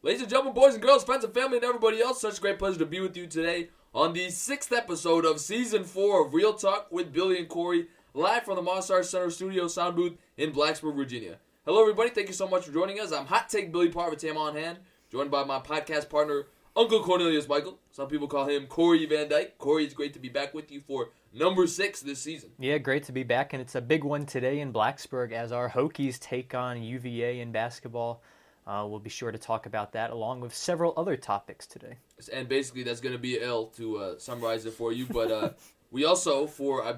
Ladies and gentlemen, boys and girls, friends and family, and everybody else, such a great pleasure to be with you today on the 6th episode of Season 4 of Real Talk with Billy and Cory, live from the Monster Center Studio sound booth in Blacksburg, Virginia. Hello, everybody. Thank you so much for joining us. I'm Hot Take Billy Parvatam on hand, joined by my podcast partner, Uncle Cornelius Michael. Some people call him Cory Van Dyke. Cory, it's great to be back with you for number 6 this season. Yeah, great to be back, and it's a big one today in Blacksburg as our Hokies take on UVA in basketball. We'll be sure to talk about that along with several other topics today. And basically, that's going to be an L to summarize it for you. But we also, I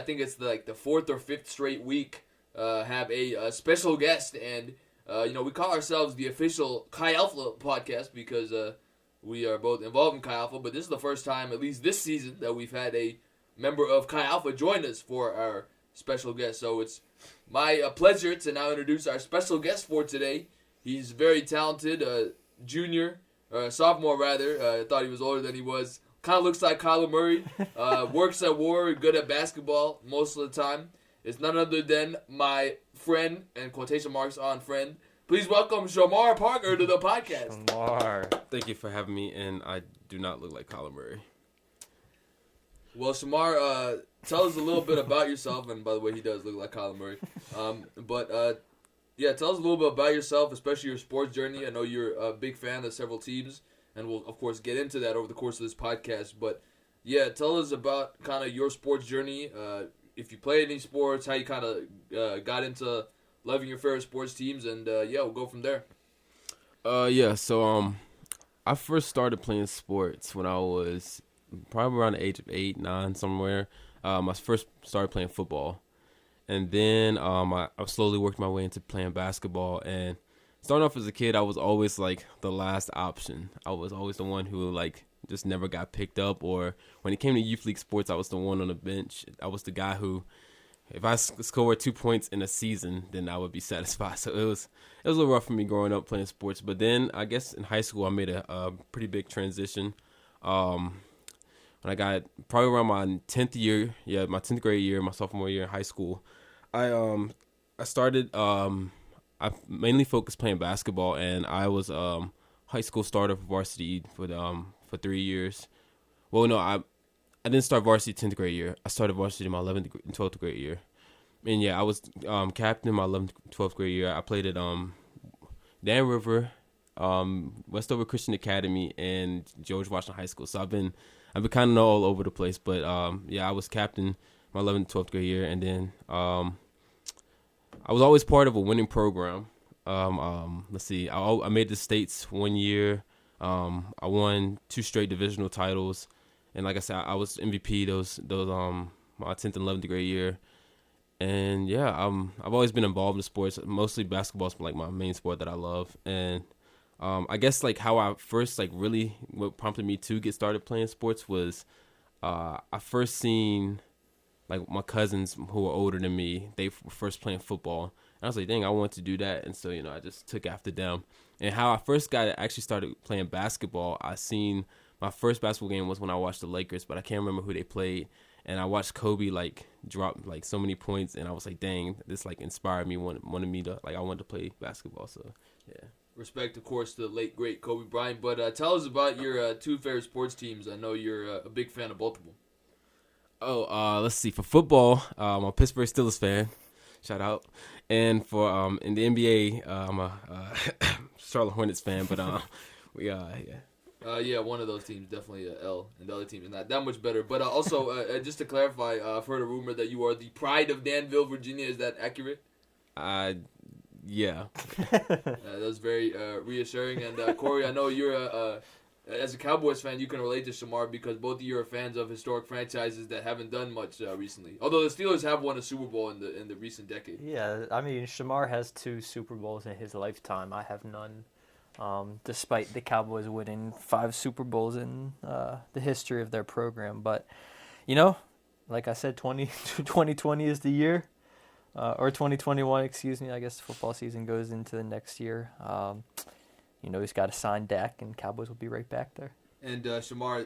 think it's the 4th or 5th straight week, have a special guest. And, we call ourselves the official Chi Alpha podcast because we are both involved in Chi Alpha. But this is the first time, at least this season, that we've had a member of Chi Alpha join us for our special guest. So it's my pleasure to now introduce our special guest for today. He's very talented, sophomore rather. I thought he was older than he was. Kind of looks like Kyler Murray. Works at war, good at basketball most of the time. It's none other than my friend, and quotation marks on friend. Please welcome Shamar Parker to the podcast. Shamar. Thank you for having me, and I do not look like Kyler Murray. Well, Shamar, tell us a little bit about yourself. And by the way, he does look like Kyler Murray. Yeah, tell us a little bit about yourself, especially your sports journey. I know you're a big fan of several teams, and we'll, of course, get into that over the course of this podcast. But, yeah, tell us about kind of your sports journey, if you play any sports, how you kind of got into loving your favorite sports teams, and, we'll go from there. So I first started playing sports when I was probably around the age of 8, 9, somewhere. I first started playing football. And then I slowly worked my way into playing basketball. And starting off as a kid, I was always, the last option. I was always the one who, just never got picked up. Or when it came to youth league sports, I was the one on the bench. I was the guy who, if I scored 2 points in a season, then I would be satisfied. So it was a little rough for me growing up playing sports. But then, I guess, in high school, I made a pretty big transition. When I got probably around my 10th year, my 10th grade year, my sophomore year in high school, I started, I mainly focused playing basketball, and I was high school starter for varsity for 3 years. Well, no, I didn't start varsity 10th grade year. I started varsity my 11th and 12th grade year. And I was captain my 11th, 12th grade year. I played at Dan River, Westover Christian Academy, and George Washington High School. So I've been kind of all over the place, but I was captain my 11th, 12th grade year, and then I was always part of a winning program. Let's see, I made the states 1 year. I won 2 straight divisional titles, and like I said, I was MVP those my 10th and 11th grade year. And I've always been involved in sports. Mostly basketball is my main sport that I love, and I guess how I first really what prompted me to get started playing sports was I first seen my cousins who were older than me. They were first playing football, and I was like, dang, I want to do that. And so I just took after them. And how I first actually started playing basketball, I seen my first basketball game was when I watched the Lakers, but I can't remember who they played. And I watched Kobe drop so many points, and I was like, dang, this inspired me, wanted me to I wanted to play basketball. So yeah. Respect, of course, to the late, great Kobe Bryant. But tell us about your 2 favorite sports teams. I know you're a big fan of both of them. Oh, let's see. For football, I'm a Pittsburgh Steelers fan. Shout out. And for in the NBA, I'm a Charlotte Hornets fan. But one of those teams definitely a L, and the other team is not that much better. But also, just to clarify, I've heard a rumor that you are the pride of Danville, Virginia. Is that accurate? Yeah. That was very reassuring. And Cory, I know you're as a Cowboys fan, you can relate to Shamar because both of you are fans of historic franchises that haven't done much recently. Although the Steelers have won a Super Bowl in the recent decade. Yeah, I mean, Shamar has 2 Super Bowls in his lifetime. I have none, despite the Cowboys winning 5 Super Bowls in the history of their program. But, like I said, 2020 is the year. Or 2021, excuse me. I guess the football season goes into the next year. He's got to sign Dak, and Cowboys will be right back there. And Shamar,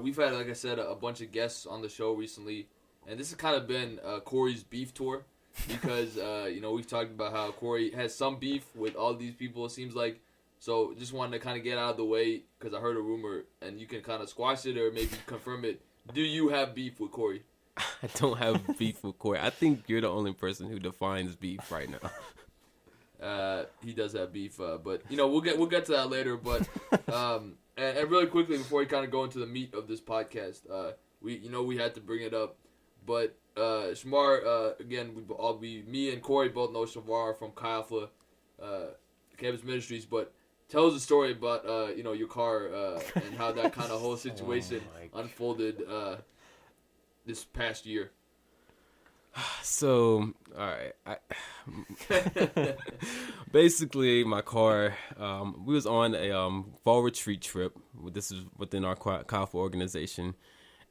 we've had, like I said, a bunch of guests on the show recently, and this has kind of been Cory's beef tour because, we've talked about how Cory has some beef with all these people. It seems like So just wanted to kind of get out of the way because I heard a rumor, and you can kind of squash it or maybe confirm it. Do you have beef with Cory? I don't have beef with Cory. I think you're the only person who defines beef right now. He does have beef, but we'll get to that later. But and really quickly before we kind of go into the meat of this podcast, we had to bring it up, but Shamar, again, me and Cory both know Shamar from Chi Alpha Campus Ministries, but tell us a story about your car and how that kind of whole situation unfolded this past year. So, all right. Basically, my car, we was on a fall retreat trip. This is within our Chi Alpha organization.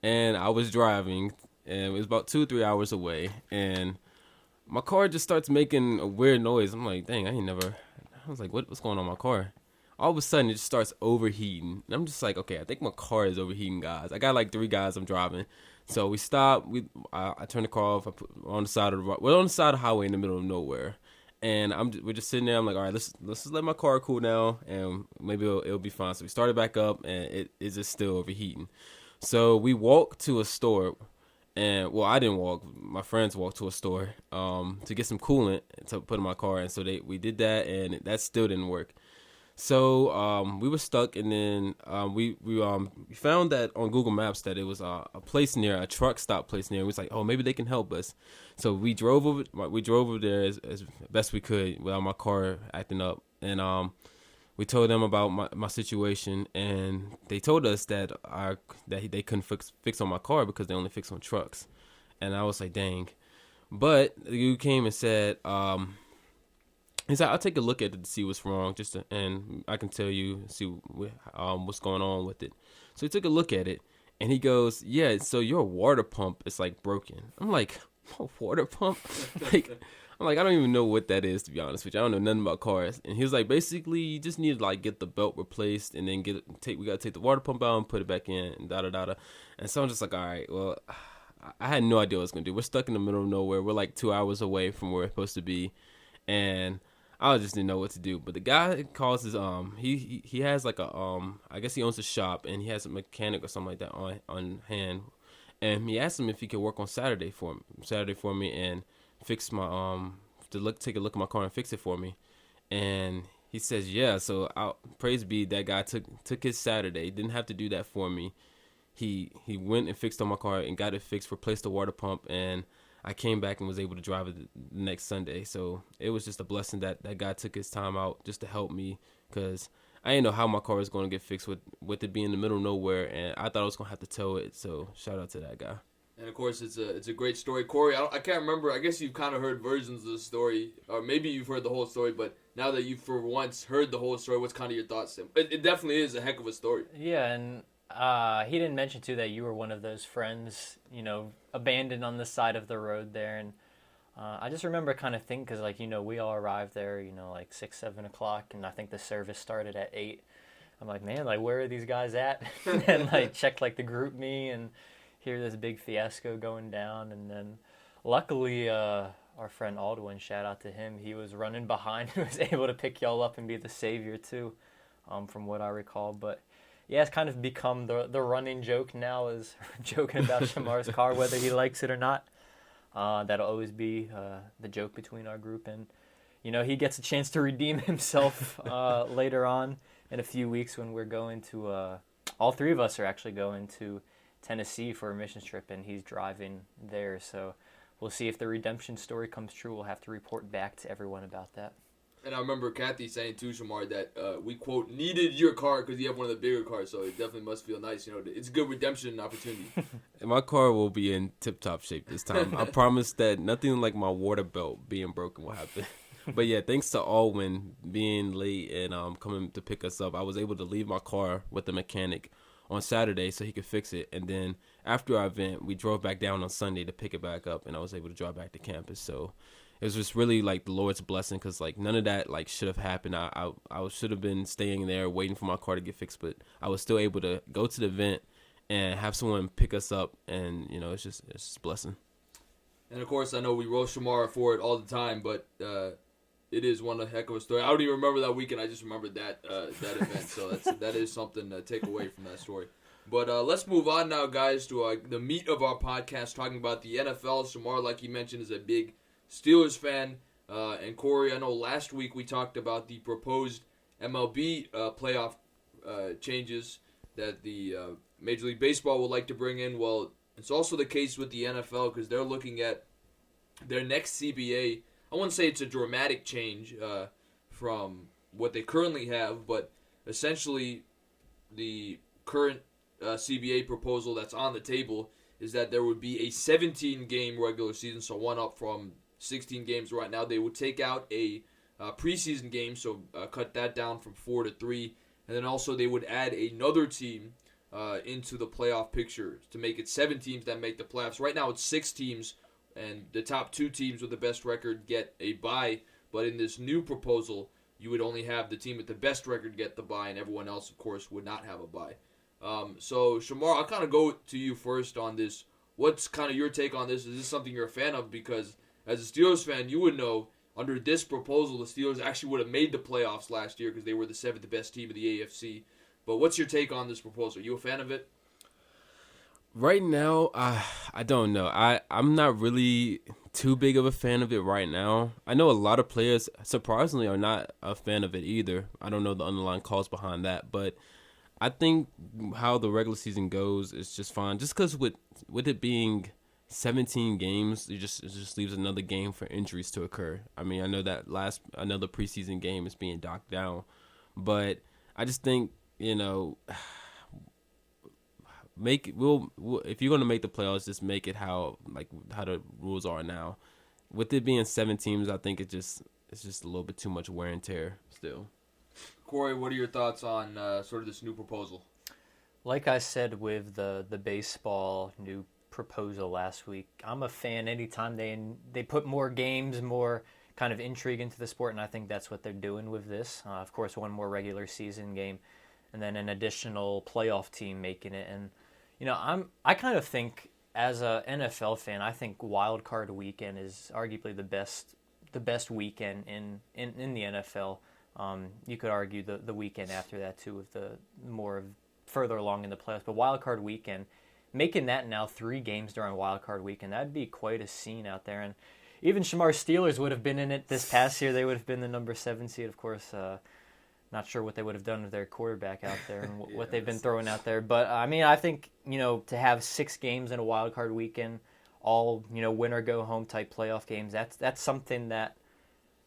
And I was driving, and it was about 2-3 hours away. And my car just starts making a weird noise. I'm like, dang, I was like, what's going on with my car? All of a sudden, it just starts overheating. And I'm just like, okay, I think my car is overheating, guys. I got like 3 guys I'm driving. So we stop. I turn the car off. We're on the side of the highway in the middle of nowhere, and we're just sitting there. I'm like, all right, let's just let my car cool down, and maybe it'll be fine. So we started back up, and it is just still overheating. So we walked to a store, and I didn't walk. My friends walked to a store to get some coolant to put in my car, and so we did that, and that still didn't work. So we were stuck, and then we found that on Google Maps that it was a truck stop place near. We was like, oh, maybe they can help us. So we drove over there as best we could without my car acting up, and we told them about my situation, and they told us that they couldn't fix on my car because they only fix on trucks, and I was like, dang. But you came and said. He said, I'll take a look at it to see what's wrong, and I can tell you, see what's going on with it. So he took a look at it, and he goes, yeah, so your water pump is, like, broken. I'm like, a water pump? I don't even know what that is, to be honest with you. I don't know nothing about cars. And he was like, basically, you just need to, like, get the belt replaced, and then we got to take the water pump out and put it back in, and da-da-da-da. And so I'm just like, all right, well, I had no idea what I was going to do. We're stuck in the middle of nowhere. We're, like, 2 hours away from where we're supposed to be, and I just didn't know what to do. But the guy calls his he has like a I guess he owns a shop, and he has a mechanic or something like that on hand. And he asked him if he could work on Saturday for me and fix my take a look at my car and fix it for me. And he says yeah. So praise be that guy took his Saturday. Didn't have to do that for me. He went and fixed on my car and got it fixed, replaced the water pump, and I came back and was able to drive it the next Sunday. So it was just a blessing that guy took his time out just to help me, because I didn't know how my car was going to get fixed with it being in the middle of nowhere, and I thought I was going to have to tow it. So shout out to that guy. And of course, it's a great story. Cory, I can't remember. I guess you've kind of heard versions of the story, or maybe you've heard the whole story, but now that you've for once heard the whole story, what's kind of your thoughts? It definitely is a heck of a story. Yeah, and he didn't mention, too, that you were one of those friends, abandoned on the side of the road there. And I just remember kind of thinking, because, we all arrived there, 6, 7 o'clock, and I think the service started at 8. I'm like, man, where are these guys at? And check, the group me and hear this big fiasco going down. And then luckily, our friend Aldwin, shout out to him, he was running behind and was able to pick y'all up and be the savior, too, from what I recall. But yeah, it's kind of become the running joke now, is joking about Shamar's car, whether he likes it or not. That'll always be the joke between our group. And, he gets a chance to redeem himself later on in a few weeks when we're going to, all 3 of us are actually going to Tennessee for a missions trip, and he's driving there. So we'll see if the redemption story comes true. We'll have to report back to everyone about that. And I remember Kathy saying too, Shamar, that we, quote, needed your car because you have one of the bigger cars, so it definitely must feel nice. It's a good redemption opportunity. And my car will be in tip-top shape this time. I promise that nothing like my water belt being broken will happen. But yeah, thanks to Alwyn being late and coming to pick us up, I was able to leave my car with the mechanic on Saturday so he could fix it. And then after our event, we drove back down on Sunday to pick it back up, and I was able to drive back to campus. So it was just really the Lord's blessing, because none of that should have happened. I should have been staying there waiting for my car to get fixed, but I was still able to go to the event and have someone pick us up, and it's just a blessing. And of course, I know we roast Shamar for it all the time, but it is one heck of a story. I don't even remember that weekend. I just remembered that event. So that is something to take away from that story. But let's move on now, guys, to the meat of our podcast, talking about the NFL. Shamar, like you mentioned, is a big Steelers fan. And Cory, I know last week we talked about the proposed MLB playoff changes that the Major League Baseball would like to bring in. Well, it's also the case with the NFL because they're looking at their next CBA. I wouldn't say it's a dramatic change from what they currently have, but essentially the current CBA proposal that's on the table is that there would be a 17-game regular season, so one up from 16 games right now. They would take out a preseason game, so cut that down from 4 to 3, and then also they would add another team into the playoff picture to make it 7 teams that make the playoffs. Right now it's 6 teams, and the top 2 teams with the best record get a bye, but in this new proposal, you would only have the team with the best record get the bye, and everyone else, of course, would not have a bye. So, Shamar, I'll kind of go to you first on this. What's kind of your take on this? Is this something you're a fan of? Because as a Steelers fan, you would know under this proposal, the Steelers actually would have made the playoffs last year because they were the 7th best team of the AFC. But what's your take on this proposal? Are you a fan of it? Right now, I don't know. I'm not really too big of a fan of it right now. I know a lot of players, surprisingly, are not a fan of it either. I don't know the underlying cause behind that, but I think how the regular season goes is just fine. Just because with it being 17 games, it just leaves another game for injuries to occur. I mean, I know that another preseason game is being docked down, but I just think, you know, if you're gonna make the playoffs, just make it how the rules are now. With it being 7 teams, I think it's just a little bit too much wear and tear still. Cory, what are your thoughts on sort of this new proposal? Like I said with the baseball new proposal last week, I'm a fan anytime they put more games, more kind of intrigue into the sport, and I think that's what they're doing with this. Of course, one more regular season game, and then an additional playoff team making it. And you know, I kind of think as a NFL fan, I think Wild Card Weekend is arguably the best weekend in the NFL. You could argue the weekend after that too, with the more further along in the playoffs. But Wild Card Weekend, making that now 3 games during Wild Card Weekend, that'd be quite a scene out there. And even Shamar's Steelers would have been in it this past year. They would have been the number 7 seed, of course. Not sure what they would have done with their quarterback out there and what they've been throwing out there. But I mean, I think, you know, to have 6 games in a Wild Card Weekend, all, you know, win or go home type playoff games, that's something that,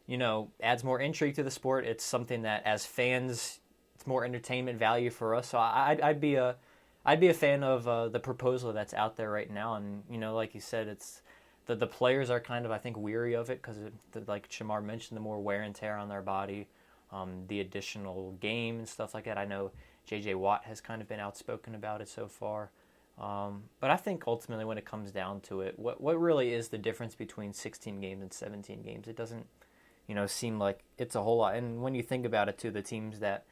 you know, adds more intrigue to the sport. It's something that, as fans, it's more entertainment value for us. So I'd be a fan of the proposal that's out there right now. And, you know, like you said, it's the players are kind of, I think, weary of it because, like Shamar mentioned, the more wear and tear on their body, the additional game and stuff like that. I know J.J. Watt has kind of been outspoken about it so far. But I think ultimately when it comes down to it, what really is the difference between 16 games and 17 games? It doesn't, you know, seem like it's a whole lot. And when you think about it too, the teams that,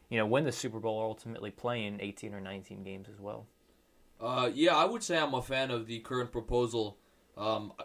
you know, win the Super Bowl are ultimately playing 18 or 19 games as well. Yeah, I would say I'm a fan of the current proposal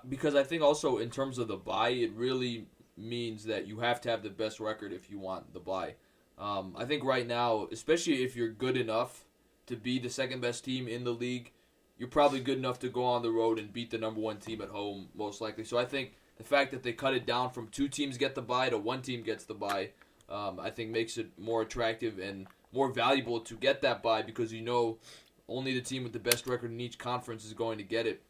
because I think also in terms of the bye, it really means that you have to have the best record if you want the bye. I think right now, especially if you're good enough to be the second best team in the league, you're probably good enough to go on the road and beat the number 1 team at home, most likely. So I think the fact that they cut it down from 2 teams get the bye to 1 team gets the bye, I think makes it more attractive and more valuable to get that bye because you know only the team with the best record in each conference is going to get it.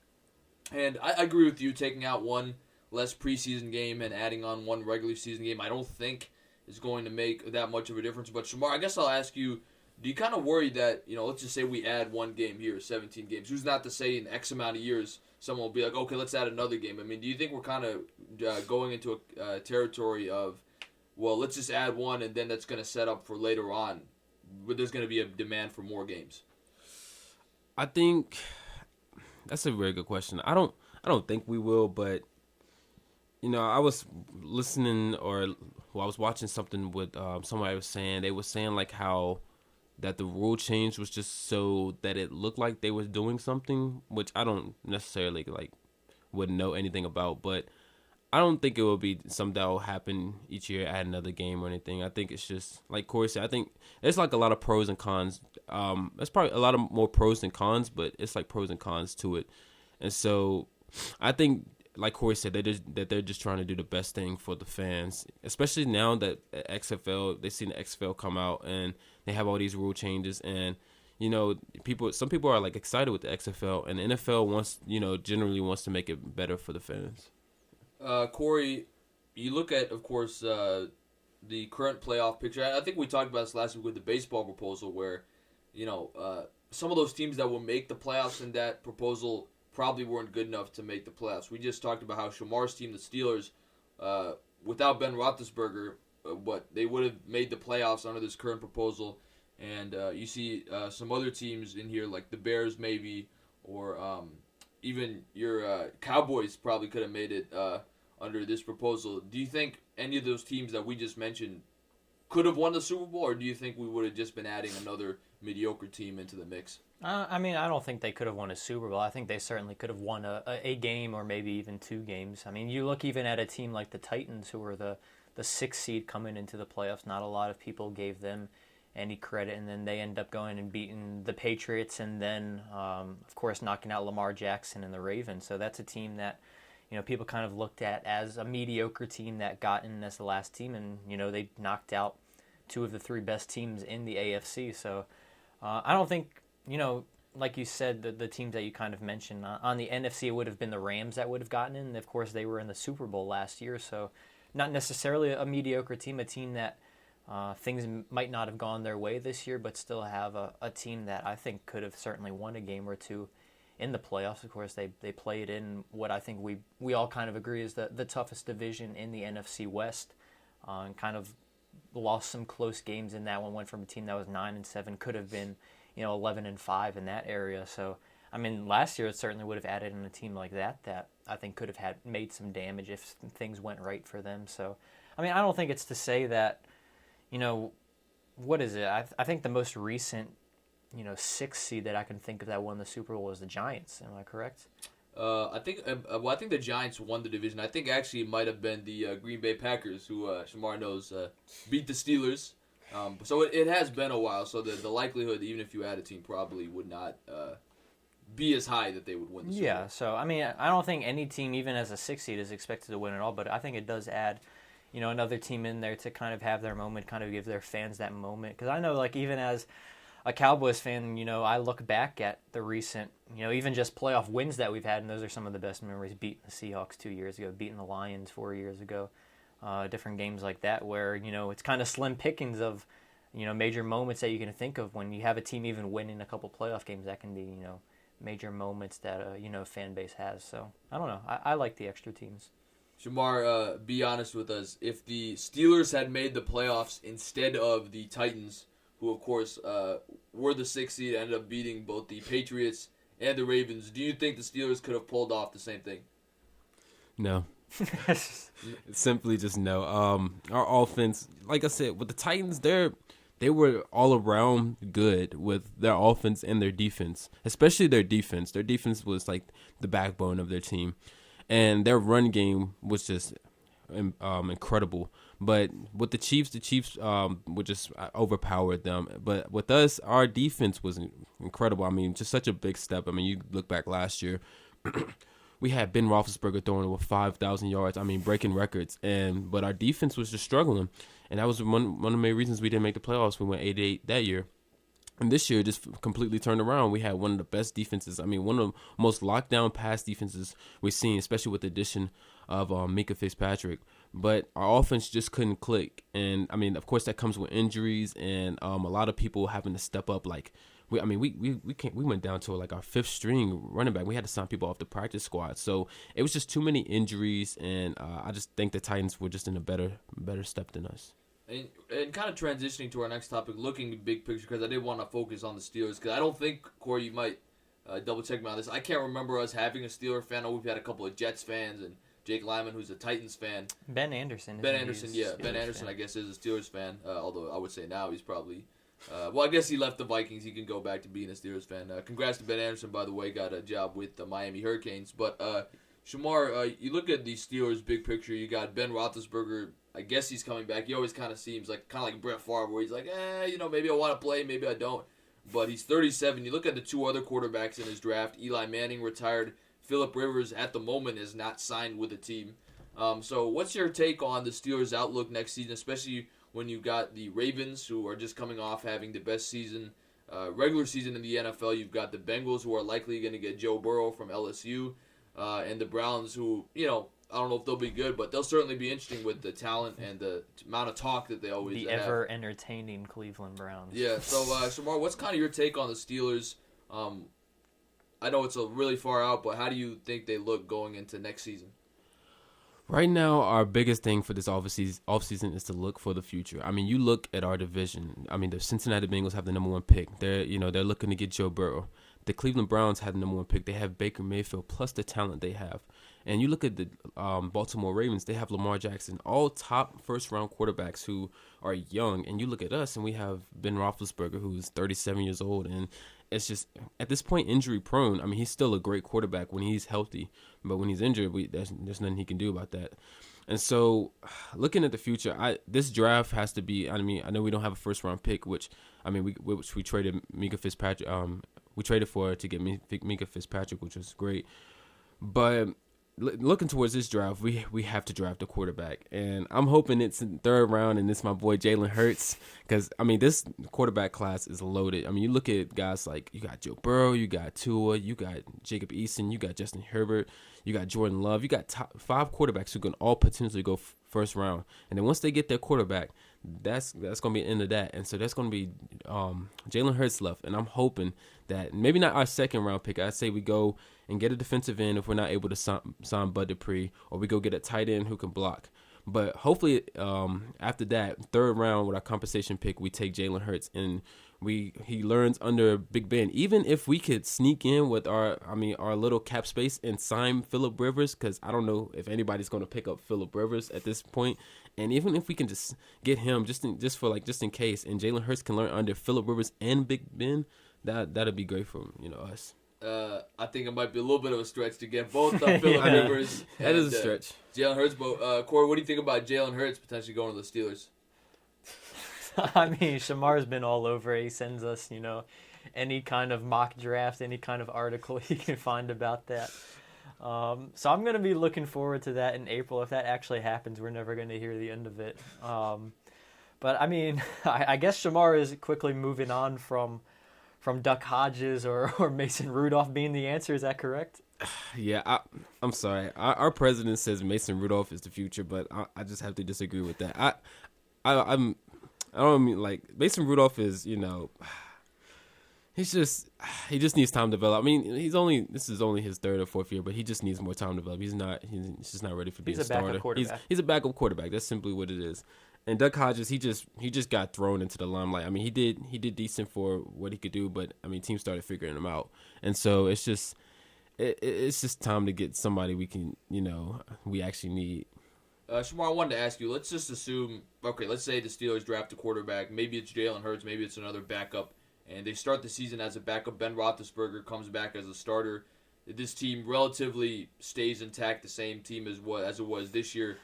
And I agree with you, taking out 1 less preseason game and adding on 1 regular season game, I don't think is going to make that much of a difference. But Shamar, I guess I'll ask you, do you kind of worry that, you know, let's just say we add 1 game here, 17 games. Who's not to say in X amount of years someone will be like, okay, let's add another game. I mean, do you think we're kind of going into a territory of, well, let's just add 1 and then that's going to set up for later on, but there's going to be a demand for more games? I think that's a very good question. I don't think we will, but you know, I was listening I was watching something with somebody was saying, they were saying like how that the rule change was just so that it looked like they was doing something, which I don't necessarily wouldn't know anything about, but I don't think it will be something that will happen each year, add another game or anything. I think it's just, like Cory said, I think it's like a lot of pros and cons. There's probably a lot of more pros than cons, but it's like pros and cons to it. And so I think, like Cory said, they're just trying to do the best thing for the fans, especially now that XFL, they've seen the XFL come out and they have all these rule changes. And, some people are like excited with the XFL, and the NFL generally wants to make it better for the fans. Cory, you look at, of course, the current playoff picture. I think we talked about this last week with the baseball proposal where, some of those teams that will make the playoffs in that proposal probably weren't good enough to make the playoffs. We just talked about how Shamar's team, the Steelers, without Ben Roethlisberger, they would have made the playoffs under this current proposal. And you see some other teams in here, like the Bears maybe, or even your Cowboys probably could have made it under this proposal. Do you think any of those teams that we just mentioned could have won the Super Bowl, or do you think we would have just been adding another mediocre team into the mix? I don't think they could have won a Super Bowl. I think they certainly could have won a game or maybe even 2 games. I mean, you look even at a team like the Titans, who were the 6th seed coming into the playoffs. Not a lot of people gave them any credit, and then they end up going and beating the Patriots, and then, of course, knocking out Lamar Jackson and the Ravens. So that's a team that, people kind of looked at as a mediocre team that got in as the last team, and, they knocked out 2 of the 3 best teams in the AFC. So I don't think, like you said, the teams that you kind of mentioned, on the NFC, it would have been the Rams that would have gotten in. Of course, they were in the Super Bowl last year, so not necessarily a mediocre team, a team that things might not have gone their way this year, but still have a team that I think could have certainly won a game or 2 in the playoffs. Of course, they played in what I think we all kind of agree is the toughest division in the NFC West, and kind of lost some close games in that one. Went from a team that was 9-7, could have been 11-5 in that area. So I mean, last year it certainly would have added in a team like that I think could have made some damage if things went right for them. So I mean, I don't think it's to say that, what is it? I think the most recent 6th seed that I can think of that won the Super Bowl was the Giants. Am I correct? I think the Giants won the division. I think actually it might have been the Green Bay Packers who Shamar knows beat the Steelers. So it has been a while. So the likelihood, even if you add a team, probably would not be as high that they would win the Super Bowl. Yeah. So I mean, I don't think any team, even as a 6th seed, is expected to win at all. But I think it does add, another team in there to kind of have their moment, kind of give their fans that moment. Because I know, like, even as a Cowboys fan, I look back at the recent, even just playoff wins that we've had, and those are some of the best memories. Beating the Seahawks 2 years ago, beating the Lions 4 years ago, different games like that where, it's kind of slim pickings of, major moments that you can think of when you have a team even winning a couple playoff games. That can be, major moments that a fan base has. So, I don't know. I like the extra teams. Shamar, be honest with us. If the Steelers had made the playoffs instead of the Titans, who, of course, were the 6th seed, ended up beating both the Patriots and the Ravens, do you think the Steelers could have pulled off the same thing? No. Simply just no. Our offense, like I said, with the Titans, they were all around good with their offense and their defense, especially their defense. Their defense was like the backbone of their team, and their run game was just incredible. But with the Chiefs would just overpower them. But with us, our defense was incredible. I mean, just such a big step. I mean, you look back last year, we had Ben Roethlisberger throwing with 5,000 yards. I mean, breaking records. But our defense was just struggling, and that was one of the main reasons we didn't make the playoffs. We went 8-8 that year. And this year, just completely turned around. We had one of the best defenses. I mean, one of the most lockdown pass defenses we've seen, especially with the addition of Mika Fitzpatrick. But our offense just couldn't click. And, I mean, of course, that comes with injuries and a lot of people having to step up. Like, we went down to, like, our 5th string running back. We had to sign people off the practice squad. So it was just too many injuries, and I just think the Titans were just in a better step than us. And kind of transitioning to our next topic, looking at big picture, because I did want to focus on the Steelers, because I don't think, Cory, you might double-check me on this. I can't remember us having a Steelers fan. I know we've had a couple of Jets fans, and Jake Lyman, who's a Titans fan. Ben Anderson. Ben Anderson, I guess, is a Steelers fan, although I would say now he's probably... well, I guess he left the Vikings. He can go back to being a Steelers fan. Congrats to Ben Anderson, by the way. Got a job with the Miami Hurricanes. But Shamar, you look at the Steelers' big picture. You got Ben Roethlisberger. I guess he's coming back. He always kind of seems like Brett Favre, where he's like, maybe I want to play, maybe I don't. But he's 37. You look at the two other quarterbacks in his draft. Eli Manning retired. Phillip Rivers, at the moment, is not signed with the team. So what's your take on the Steelers' outlook next season, especially when you got the Ravens, who are just coming off having the best season, regular season in the NFL. You've got the Bengals, who are likely going to get Joe Burrow from LSU, and the Browns, who, I don't know if they'll be good, but they'll certainly be interesting with the talent and the amount of talk that they always have. The ever-entertaining Cleveland Browns. Yeah, so, Shamar, what's kind of your take on the Steelers? I know it's a really far out, but how do you think they look going into next season? Right now, our biggest thing for this offseason is to look for the future. I mean, you look at our division. I mean, the Cincinnati Bengals have the number one pick. They're looking to get Joe Burrow. The Cleveland Browns have the number one pick. They have Baker Mayfield plus the talent they have. And you look at the Baltimore Ravens. They have Lamar Jackson, all top first-round quarterbacks who are young. And you look at us, and we have Ben Roethlisberger, who's 37 years old. And it's just, at this point, injury-prone. I mean, he's still a great quarterback when he's healthy. But when he's injured, there's nothing he can do about that. And so, looking at the future, this draft has to be. I mean, I know we don't have a first-round pick, which we traded Mika Fitzpatrick. We traded for to get Mika Fitzpatrick, which was great. But looking towards this draft, we have to draft a quarterback, and I'm hoping it's in the third round, and it's my boy Jalen Hurts, because I mean this quarterback class is loaded. I mean, you look at guys like you got Joe Burrow, you got Tua, you got Jacob Eason, you got Justin Herbert, you got Jordan Love, you got top 5 quarterbacks who can all potentially go first round, and then once they get their quarterback, that's going to be the end of that. And so that's going to be Jalen Hurts left, and I'm hoping that maybe not our second round pick. I'd say we go and get a defensive end if we're not able to sign Bud Dupree, or we go get a tight end who can block. But hopefully after that, third round with our compensation pick, we take Jalen Hurts, and he learns under Big Ben. Even if we could sneak in with our little cap space and sign Phillip Rivers, because I don't know if anybody's going to pick up Phillip Rivers at this point. And even if we can just get him just in case, and Jalen Hurts can learn under Phillip Rivers and Big Ben, that'd be great for us. I think it might be a little bit of a stretch to get both Phillip Rivers. That is a stretch. Jalen Hurts, but Corey, what do you think about Jalen Hurts potentially going to the Steelers? I mean, Shamar's been all over it. He sends us, any kind of mock draft, any kind of article he can find about that. So I'm going to be looking forward to that in April. If that actually happens, we're never going to hear the end of it. But, I mean, I guess Shamar is quickly moving on from Duck Hodges or Mason Rudolph being the answer. Is that correct? Yeah, I'm sorry. Our president says Mason Rudolph is the future, but I just have to disagree with that. I don't mean, like, Mason Rudolph is, he just needs time to develop. I mean, this is only his third or fourth year, but he just needs more time to develop. He's just not ready for being a starter. He's a backup quarterback. That's simply what it is. And Duck Hodges, he just got thrown into the limelight. I mean, he did decent for what he could do, but I mean, teams started figuring him out. And so it's just time to get somebody we actually need. Shamar, I wanted to ask you, let's just assume, let's say the Steelers draft a quarterback. Maybe it's Jalen Hurts, maybe it's another backup, and they start the season as a backup. Ben Roethlisberger comes back as a starter. This team relatively stays intact, the same team as it was this year.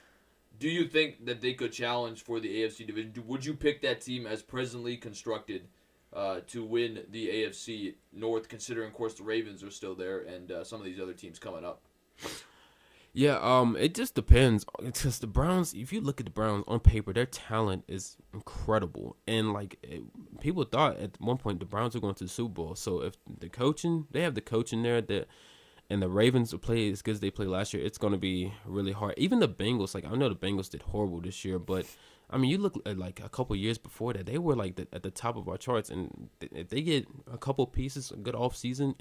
Do you think that they could challenge for the AFC division? Would you pick that team as presently constructed to win the AFC North, considering, of course, the Ravens are still there and some of these other teams coming up? Yeah, it just depends. Because the Browns, if you look at the Browns on paper, their talent is incredible. And, people thought at one point the Browns were going to the Super Bowl. So if they have the coaching there, and the Ravens will play as good as they played last year, it's going to be really hard. Even the Bengals, I know the Bengals did horrible this year, but, I mean, you look at, a couple years before that, they were, at the top of our charts. And if they get a couple pieces, a good offseason,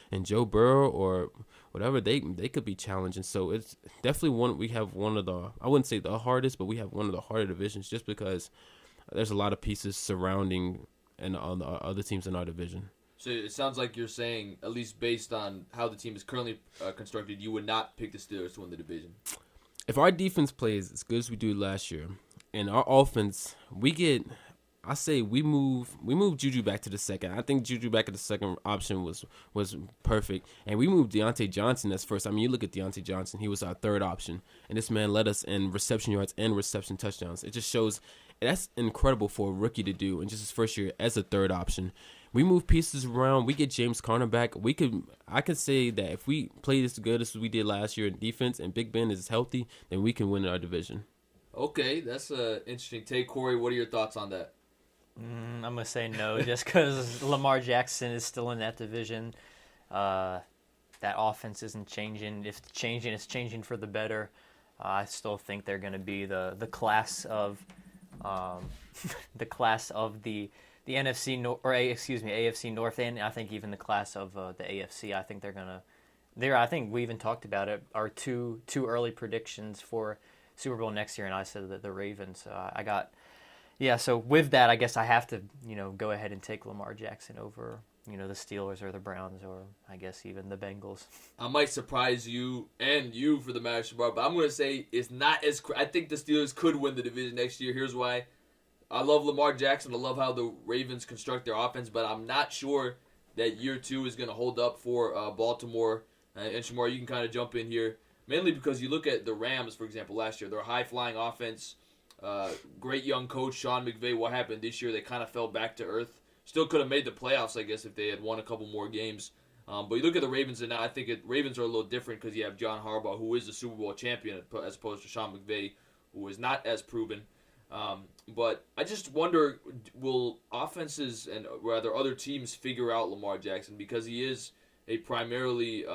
and Joe Burrow or whatever, they could be challenging. So it's definitely we have one of the, I wouldn't say the hardest, but we have one of the harder divisions just because there's a lot of pieces surrounding and on the other teams in our division. So it sounds like you're saying, at least based on how the team is currently constructed, you would not pick the Steelers to win the division. If our defense plays as good as we do last year, and our offense, we get, I say we move Juju back to the second. I think Juju back at the second option was perfect, and we moved Deontay Johnson as first. I mean, you look at Deontay Johnson; he was our third option, and this man led us in reception yards and reception touchdowns. It just shows that's incredible for a rookie to do in just his first year as a third option. We move pieces around. We get James Conner back. I could say that if we play as good as we did last year in defense, and Big Ben is healthy, then we can win our division. Okay, that's an interesting take, Corey. What are your thoughts on that? I'm going to say no, just because Lamar Jackson is still in that division. That offense isn't changing. If it's changing, it's changing for the better. I still think they're going to be the class of the NFC AFC North, and I think even the class of the AFC. I think they're going to. I think we even talked about it. Our two early predictions for Super Bowl next year, and I said that the Ravens. So with that, I guess I have to, go ahead and take Lamar Jackson over, the Steelers or the Browns or I guess even the Bengals. I might surprise you and you for the matter, Shamar, but I'm going to say it's not as. I think the Steelers could win the division next year. Here's why. I love Lamar Jackson. I love how the Ravens construct their offense, but I'm not sure that year 2 is going to hold up for Baltimore. And Shamar, you can kind of jump in here. Mainly because you look at the Rams, for example, last year. They're a high-flying offense. Great young coach, Sean McVay. What happened this year? They kind of fell back to earth. Still could have made the playoffs, I guess, if they had won a couple more games. But you look at the Ravens, and now I think Ravens are a little different because you have John Harbaugh, who is a Super Bowl champion, as opposed to Sean McVay, who is not as proven. But I just wonder, will offenses and rather other teams figure out Lamar Jackson because he is a primarily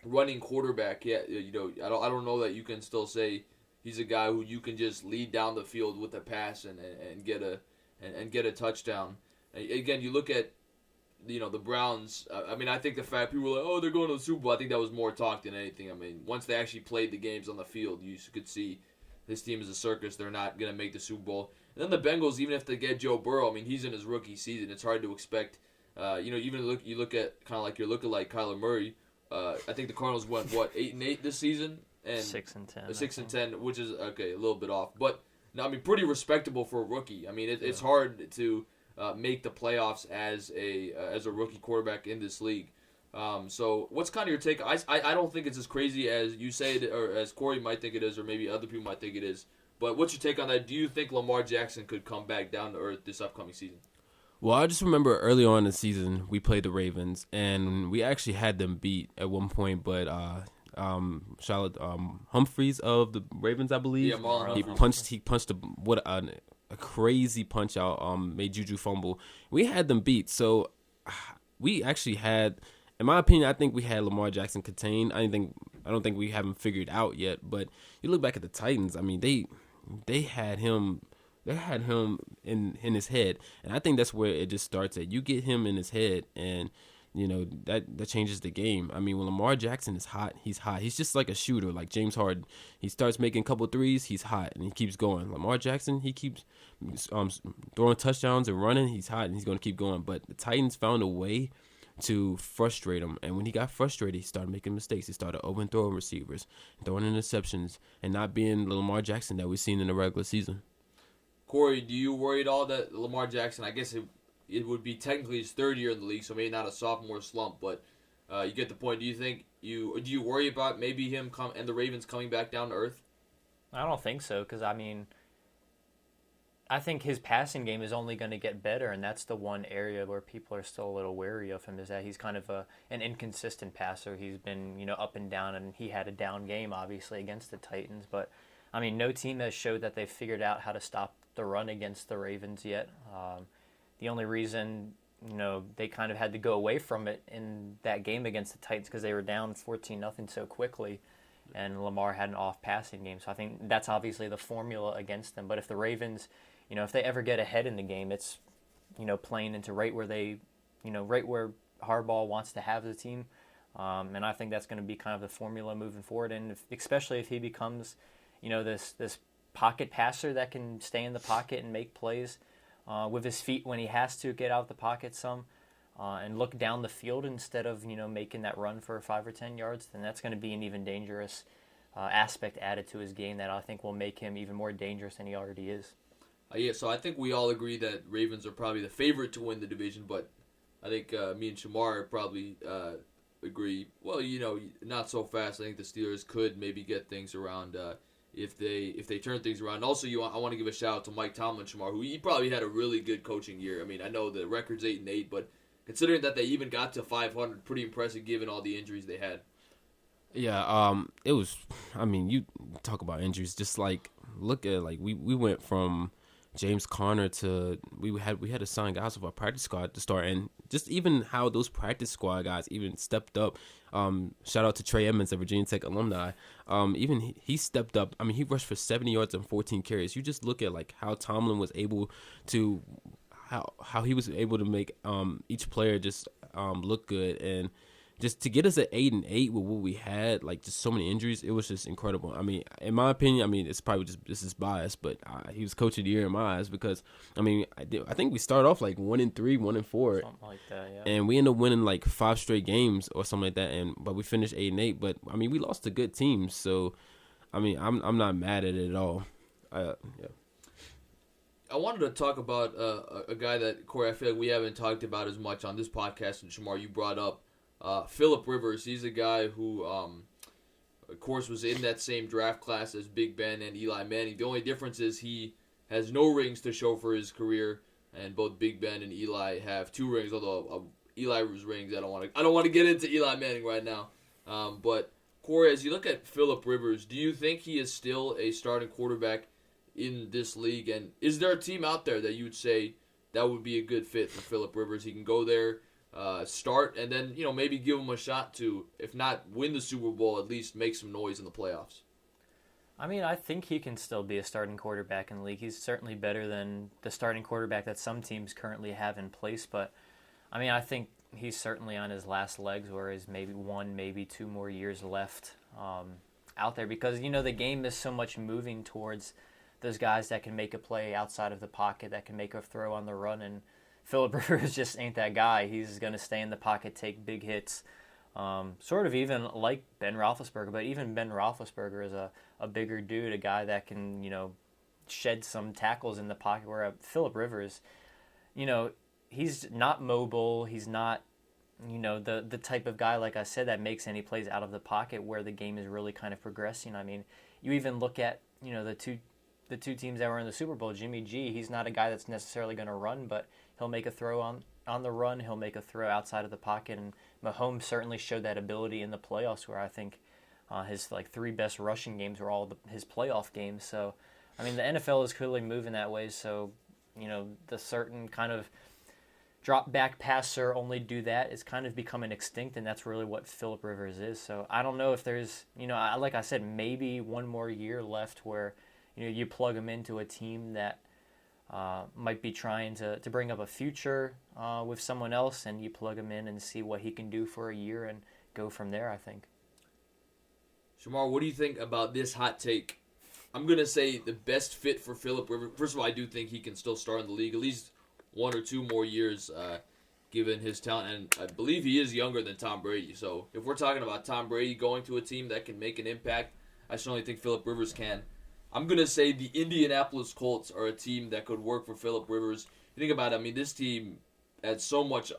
running quarterback? Yeah, I don't know that you can still say he's a guy who you can just lead down the field with a pass and get a touchdown. Again, you look at the Browns. I mean, I think the fact people were like, oh, they're going to the Super Bowl. I think that was more talk than anything. I mean, once they actually played the games on the field, you could see this team is a circus. They're not going to make the Super Bowl. And then the Bengals, even if they get Joe Burrow, I mean, he's in his rookie season. It's hard to expect. Even you look at kind of like your lookalike Kyler Murray. I think the Cardinals went 8-8 this season, and 6-10. 6-10, which is okay, a little bit off, but no, I mean pretty respectable for a rookie. I mean it's hard to make the playoffs as a rookie quarterback in this league. So what's kind of your take? I don't think it's as crazy as you say it, or as Corey might think it is, or maybe other people might think it is. But what's your take on that? Do you think Lamar Jackson could come back down to earth this upcoming season? Well, I just remember early on in the season, we played the Ravens, and we actually had them beat at one point, but Charlotte Humphreys of the Ravens, I believe. Yeah, Marlon He punched a crazy punch out, made Juju fumble. We had them beat, so we actually had, in my opinion, I think we had Lamar Jackson contained. I don't think we have him figured out yet, but you look back at the Titans, I mean, they had him. They had him in his head, and I think that's where it just starts at. You get him in his head, and that changes the game. I mean, when Lamar Jackson is hot, he's hot. He's just like a shooter, like James Harden. He starts making a couple threes, he's hot, and he keeps going. Lamar Jackson, he keeps throwing touchdowns and running. He's hot, and he's going to keep going. But the Titans found a way to frustrate him, and when he got frustrated, he started making mistakes. He started overthrowing receivers, throwing interceptions, and not being the Lamar Jackson that we've seen in the regular season. Corey, do you worry at all that Lamar Jackson, I guess it would be technically his third year in the league, so maybe not a sophomore slump, but you get the point. Do you worry about maybe him and the Ravens coming back down to earth? I don't think so, because I think his passing game is only going to get better, and that's the one area where people are still a little wary of him, is that he's kind of an inconsistent passer. He's been up and down, and he had a down game, obviously, against the Titans, but I mean, no team has showed that they've figured out how to stop the run against the Ravens yet. The only reason they kind of had to go away from it in that game against the Titans because they were down 14-0 so quickly, and Lamar had an off passing game. So I think that's obviously the formula against them. But if the Ravens, if they ever get ahead in the game, it's playing into right where Harbaugh wants to have the team, and I think that's going to be kind of the formula moving forward. And especially if he becomes this pocket passer that can stay in the pocket and make plays with his feet when he has to get out of the pocket some and look down the field instead of making that run for 5 or 10 yards, then that's going to be an even dangerous aspect added to his game that I think will make him even more dangerous than he already is. Yeah, so I think we all agree that Ravens are probably the favorite to win the division, but I think me and Shamar probably agree. Well, not so fast. I think the Steelers could maybe get things around if they turn things around. Also, I want to give a shout out to Mike Tomlin, Shamar, who he probably had a really good coaching year. I mean, I know the record's 8-8, but considering that they even got to 500, pretty impressive given all the injuries they had. Yeah, it was. I mean, you talk about injuries. Just like look at we went from James Conner to we had to sign guys with our practice squad to start, and just even how those practice squad guys even stepped up. Shout out to Trey Edmonds, a Virginia Tech alumni. Even he stepped up. I mean, he rushed for 70 yards and 14 carries. You just look at how Tomlin was able to how he was able to make each player just look good, and just to get us at 8-8 with what we had, just so many injuries, it was just incredible. I mean, in my opinion, it's probably just this is biased, but he was coach of the year in my eyes because I think we started off 1-3, 1-4, something like that, yeah. And we ended up winning 5 straight games or something like that, but we finished 8-8. But I mean, we lost to good teams, so I mean, I'm not mad at it at all. Yeah. I wanted to talk about a guy that, Corey, I feel like we haven't talked about as much on this podcast, and Shamar, you brought up. Phillip Rivers. He's a guy who, of course, was in that same draft class as Big Ben and Eli Manning. The only difference is he has no rings to show for his career, and both Big Ben and Eli have 2 rings. Although Eli's rings, I don't want to get into Eli Manning right now. But Corey, as you look at Phillip Rivers, do you think he is still a starting quarterback in this league? And is there a team out there that you would say that would be a good fit for Phillip Rivers? He can go there. Start and then maybe give him a shot to, if not win the Super Bowl, at least make some noise in the playoffs. I mean, I think he can still be a starting quarterback in the league. He's certainly better than the starting quarterback that some teams currently have in place. But I mean, I think he's certainly on his last legs, where he's maybe 1, maybe 2 more years left out there, because the game is so much moving towards those guys that can make a play outside of the pocket, that can make a throw on the run, and Phillip Rivers just ain't that guy. He's going to stay in the pocket, take big hits, sort of even like Ben Roethlisberger. But even Ben Roethlisberger is a bigger dude, a guy that can, shed some tackles in the pocket. Where Phillip Rivers, he's not mobile. He's not, the type of guy, like I said, that makes any plays out of the pocket where the game is really kind of progressing. I mean, you even look at, the two teams that were in the Super Bowl. Jimmy G, he's not a guy that's necessarily going to run, but he'll make a throw on the run. He'll make a throw outside of the pocket. And Mahomes certainly showed that ability in the playoffs, where I think his 3 best rushing games were all his playoff games. So, I mean, the NFL is clearly moving that way. So, the certain kind of drop back passer, only do that, is kind of becoming extinct, and that's really what Phillip Rivers is. So I don't know if there's, like I said, maybe 1 more year left where, you plug him into a team that might be trying to bring up a future with someone else, and you plug him in and see what he can do for a year and go from there, I think. Shamar, what do you think about this hot take? I'm going to say the best fit for Phillip Rivers. First of all, I do think he can still start in the league at least 1 or 2 more years given his talent. And I believe he is younger than Tom Brady. So if we're talking about Tom Brady going to a team that can make an impact, I certainly think Phillip Rivers can. I'm going to say the Indianapolis Colts are a team that could work for Phillip Rivers. You think about it, I mean, this team had so much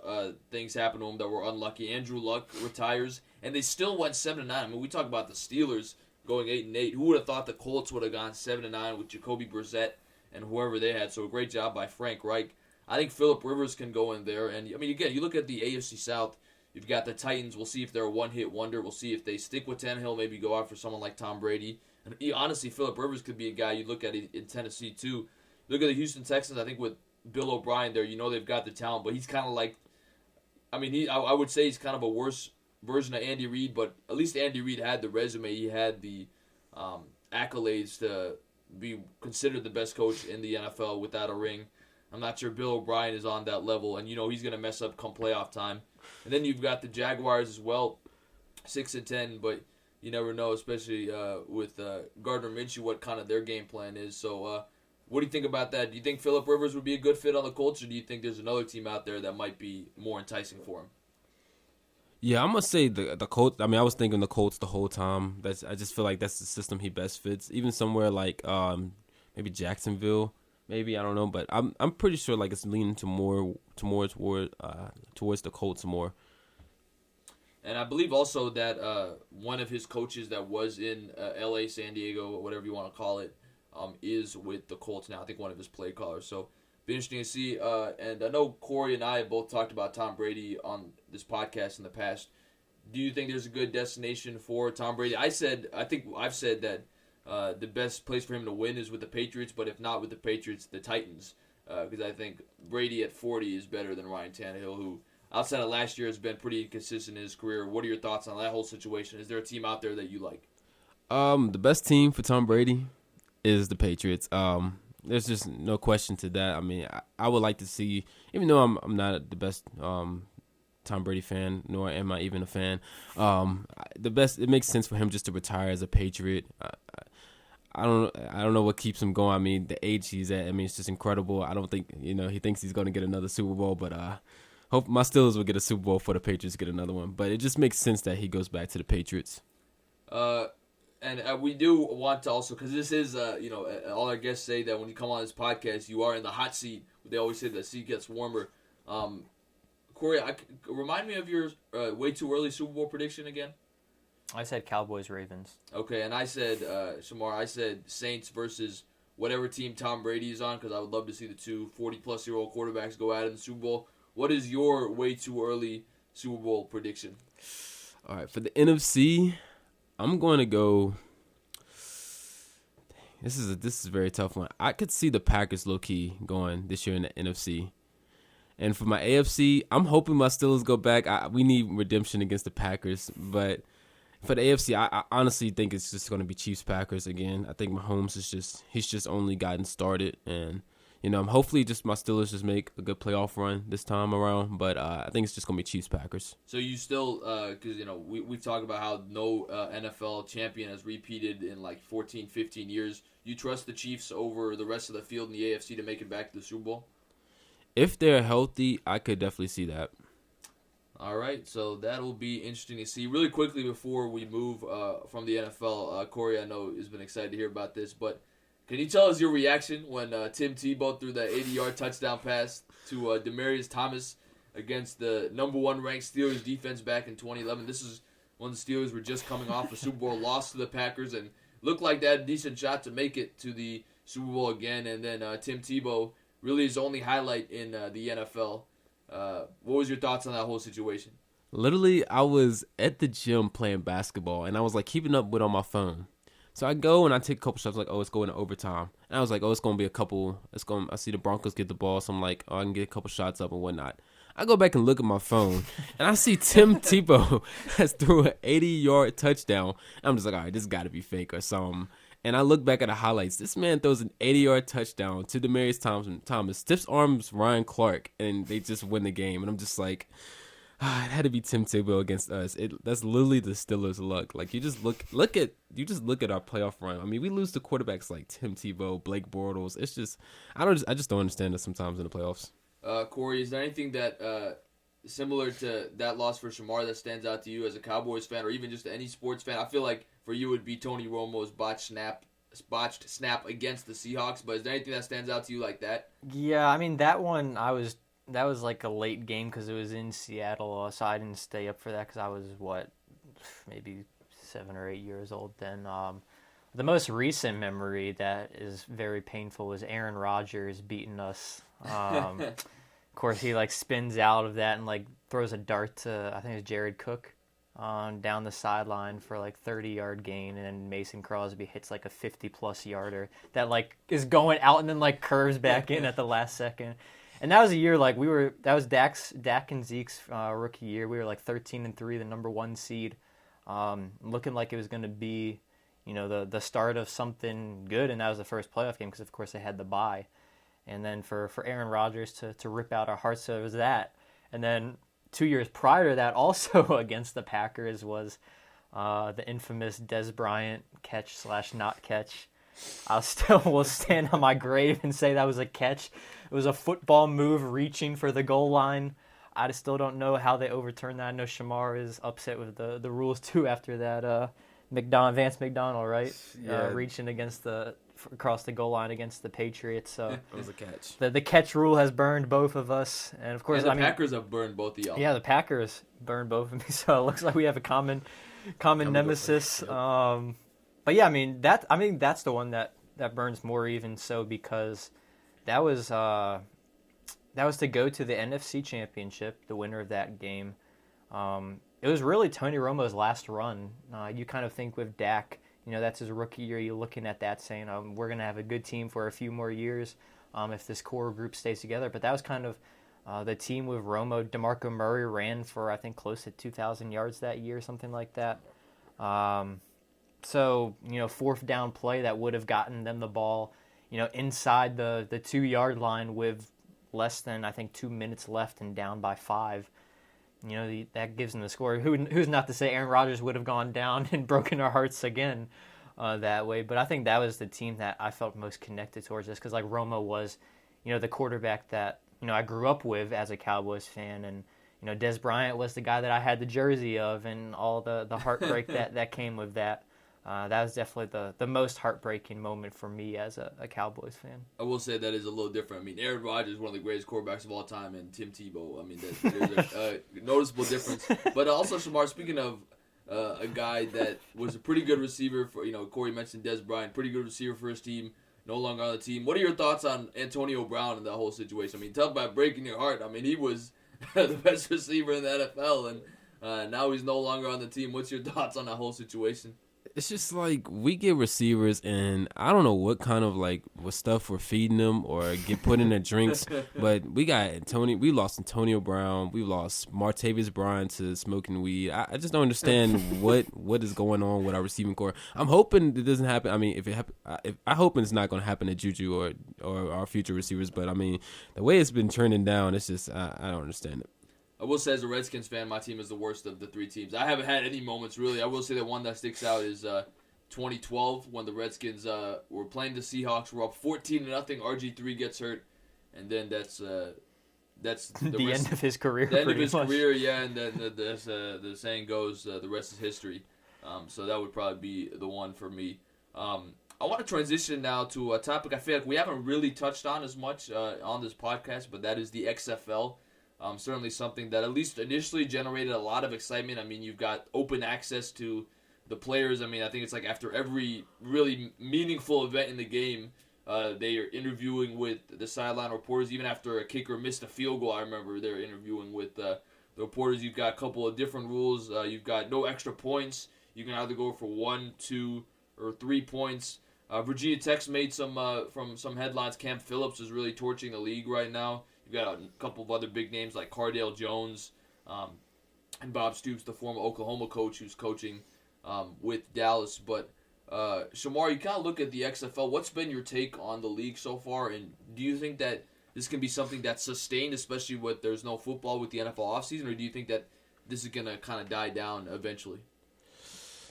things happen to them that were unlucky. Andrew Luck retires, and they still went 7-9. I mean, we talk about the Steelers going 8-8. Who would have thought the Colts would have gone 7-9 with Jacoby Brissett and whoever they had? So a great job by Frank Reich. I think Phillip Rivers can go in there. And, I mean, again, you look at the AFC South, you've got the Titans. We'll see if they're a one-hit wonder. We'll see if they stick with Tannehill, maybe go out for someone like Tom Brady. And honestly, Phillip Rivers could be a guy you look at in Tennessee, too. Look at the Houston Texans, I think with Bill O'Brien there, they've got the talent, but he's kind of like, I mean, I would say he's kind of a worse version of Andy Reid, but at least Andy Reid had the resume. He had the accolades to be considered the best coach in the NFL without a ring. I'm not sure Bill O'Brien is on that level, and, he's going to mess up come playoff time. And then you've got the Jaguars as well, 6-10, but you never know, especially with Gardner Minshew, what kind of their game plan is. So what do you think about that? Do you think Phillip Rivers would be a good fit on the Colts, or do you think there's another team out there that might be more enticing for him? Yeah, I'm going to say the Colts. I mean, I was thinking the Colts the whole time. I just feel like that's the system he best fits. Even somewhere like maybe Jacksonville. maybe, I don't know, but I'm pretty sure like it's leaning towards the Colts more. And I believe also that one of his coaches that was in L.A., San Diego, whatever you want to call it, is with the Colts now. I think one of his play callers. So be interesting to see. And I know Corey and I have both talked about Tom Brady on this podcast in the past. Do you think there's a good destination for Tom Brady? I think I've said that the best place for him to win is with the Patriots, but if not with the Patriots, the Titans. Because I think Brady at 40 is better than Ryan Tannehill, who outside of last year has been pretty inconsistent in his career. What are your thoughts on that whole situation? Is there a team out there that you like? The best team for Tom Brady is the Patriots. There's just no question to that. I mean, I would like to see, even though I'm not the best Tom Brady fan, nor am I even a fan. It makes sense for him just to retire as a Patriot. I don't know what keeps him going. I mean, the age he's at, I mean, it's just incredible. I don't think, he thinks he's going to get another Super Bowl, but hope my Steelers will get a Super Bowl for the Patriots get another one. But it just makes sense that he goes back to the Patriots. And we do want to also, because this is, all our guests say that when you come on this podcast, you are in the hot seat. They always say the seat gets warmer. Corey, remind me of your way too early Super Bowl prediction again. I said Cowboys-Ravens. Okay, and I said, Shamar, I said Saints versus whatever team Tom Brady is on, because I would love to see the two 40-plus-year-old quarterbacks go at it in the Super Bowl. What is your way too early Super Bowl prediction? All right, for the NFC, I'm going to go. This is a very tough one. I could see the Packers low key going this year in the NFC. And for my AFC, I'm hoping my Steelers go back. We need redemption against the Packers, but for the AFC, I honestly think it's just going to be Chiefs-Packers again. I think Mahomes he's just only gotten started, and hopefully just my Steelers just make a good playoff run this time around. But I think it's just going to be Chiefs-Packers. So you still, because we've talked about how no NFL champion has repeated in like 14, 15 years. You trust the Chiefs over the rest of the field in the AFC to make it back to the Super Bowl? If they're healthy, I could definitely see that. All right, so that'll be interesting to see. Really quickly before we move from the NFL, Corey, I know has been excited to hear about this, but can you tell us your reaction when Tim Tebow threw that 80-yard touchdown pass to Demaryius Thomas against the number 1 ranked Steelers defense back in 2011? This is when the Steelers were just coming off a Super Bowl loss to the Packers and looked like they had a decent shot to make it to the Super Bowl again, and then Tim Tebow, really his only highlight in the NFL. What was your thoughts on that whole situation? Literally, I was at the gym playing basketball, and I was like keeping up with on my phone. So I go and I take a couple shots, like, oh, it's going to overtime. And I was like, oh, it's going to be a couple. I see the Broncos get the ball, so I'm like, oh, I can get a couple shots up and whatnot. I go back and look at my phone, and I see Tim Tebow has threw an 80-yard touchdown. I'm just like, all right, this got to be fake or something. And I look back at the highlights. This man throws an 80-yard touchdown to Demaryius Thomas, stiffs arms Ryan Clark, and they just win the game. And I'm just like, it had to be Tim Tebow against us. That's literally the Steelers' luck. Like, you just look at our playoff run. I mean, we lose to quarterbacks like Tim Tebow, Blake Bortles. It's just I just don't understand it sometimes in the playoffs. Corey, is there anything that similar to that loss for Shamar that stands out to you as a Cowboys fan or even just any sports fan? I feel like for you it would be Tony Romo's botched snap against the Seahawks, but is there anything that stands out to you like that? Yeah, I mean, that one, that was like a late game because it was in Seattle, so I didn't stay up for that because I was, maybe 7 or 8 years old then. The most recent memory that is very painful was Aaron Rodgers beating us. Of course, he spins out of that and throws a dart to, I think it was Jared Cook, down the sideline for 30-yard gain, and then Mason Crosby hits a 50-plus yarder that is going out and then curves back in at the last second. And that was a year that was Dak and Zeke's rookie year. We were 13-3, the number 1 seed, looking like it was going to be, the start of something good, and that was the first playoff game because of course they had the bye. And then for Aaron Rodgers to rip out our hearts, so it was that. And then 2 years prior to that, also against the Packers, was the infamous Dez Bryant catch/not catch. I still will stand on my grave and say that was a catch. It was a football move reaching for the goal line. I still don't know how they overturned that. I know Shamar is upset with the rules too after that. Vance McDonald, right? Yeah. Reaching against the across the goal line against the Patriots. So That was a catch. the catch rule has burned both of us, and of course, And the Packers have burned both of y'all. Yeah, the Packers burned both of me, so it looks like we have a common nemesis. Yep. But yeah, I mean that's the one that burns more even so because that was to go to the NFC Championship, the winner of that game. It was really Tony Romo's last run. You kind of think with Dak, that's his rookie year. You're looking at that saying, we're going to have a good team for a few more years if this core group stays together. But that was kind of the team with Romo. DeMarco Murray ran for, I think, close to 2,000 yards that year, something like that. So, fourth down play that would have gotten them the ball, inside the 2-yard line with less than, I think, 2 minutes left and down by 5. That gives them the score. Who's not to say Aaron Rodgers would have gone down and broken our hearts again that way. But I think that was the team that I felt most connected towards this because, like, Romo was, the quarterback that, I grew up with as a Cowboys fan. And, Dez Bryant was the guy that I had the jersey of and all the heartbreak that came with that. That was definitely the most heartbreaking moment for me as a Cowboys fan. I will say that is a little different. I mean, Aaron Rodgers is one of the greatest quarterbacks of all time, and Tim Tebow. I mean, there's a noticeable difference. But also, Shamar, speaking of a guy that was a pretty good receiver for, Cory mentioned Dez Bryant, pretty good receiver for his team, no longer on the team. What are your thoughts on Antonio Brown and that whole situation? I mean, talk about breaking your heart. I mean, he was the best receiver in the NFL, and now he's no longer on the team. What's your thoughts on that whole situation? It's just like we get receivers, and I don't know what kind of what stuff we're feeding them or get put in their drinks. But we lost Antonio Brown, we lost Martavis Bryant to smoking weed. I just don't understand what is going on with our receiving core. I'm hoping it doesn't happen. I mean, I hope it's not going to happen to Juju or our future receivers. But I mean, the way it's been turning down, it's just I don't understand it. I will say, as a Redskins fan, my team is the worst of the three teams. I haven't had any moments, really. I will say that one that sticks out is 2012 when the Redskins were playing the Seahawks. We're up 14-0. RG3 gets hurt, and then that's the end of his career. The end of his career, yeah. And then the saying goes, the rest is history. So that would probably be the one for me. I want to transition now to a topic I feel like we haven't really touched on as much on this podcast, but that is the XFL. Certainly something that at least initially generated a lot of excitement. I mean, you've got open access to the players. I mean, I think it's like after every really meaningful event in the game, they are interviewing with the sideline reporters. Even after a kicker missed a field goal, I remember they're interviewing with the reporters. You've got a couple of different rules. You've got no extra points. You can either go for 1, 2, or 3 points. Virginia Tech's made from some headlines. Cam Phillips is really torching the league right now. You've got a couple of other big names like Cardale Jones and Bob Stoops, the former Oklahoma coach who's coaching with Dallas. But, Shamar, you kind of look at the XFL. What's been your take on the league so far? And do you think that this can be something that's sustained, especially with there's no football with the NFL offseason? Or do you think that this is going to kind of die down eventually?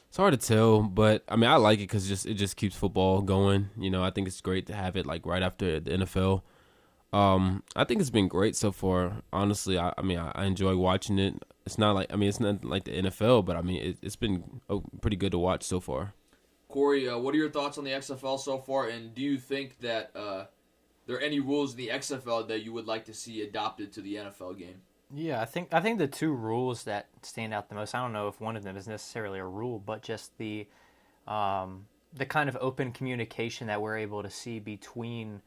It's hard to tell, but I mean, I like it because it just keeps football going. I think it's great to have it right after the NFL. I think it's been great so far. Honestly, I enjoy watching it. It's not like the NFL, but I mean, it's been pretty good to watch so far. Cory, what are your thoughts on the XFL so far? And do you think that there are any rules in the XFL that you would like to see adopted to the NFL game? Yeah, I think the two rules that stand out the most. I don't know if one of them is necessarily a rule, but just the kind of open communication that we're able to see between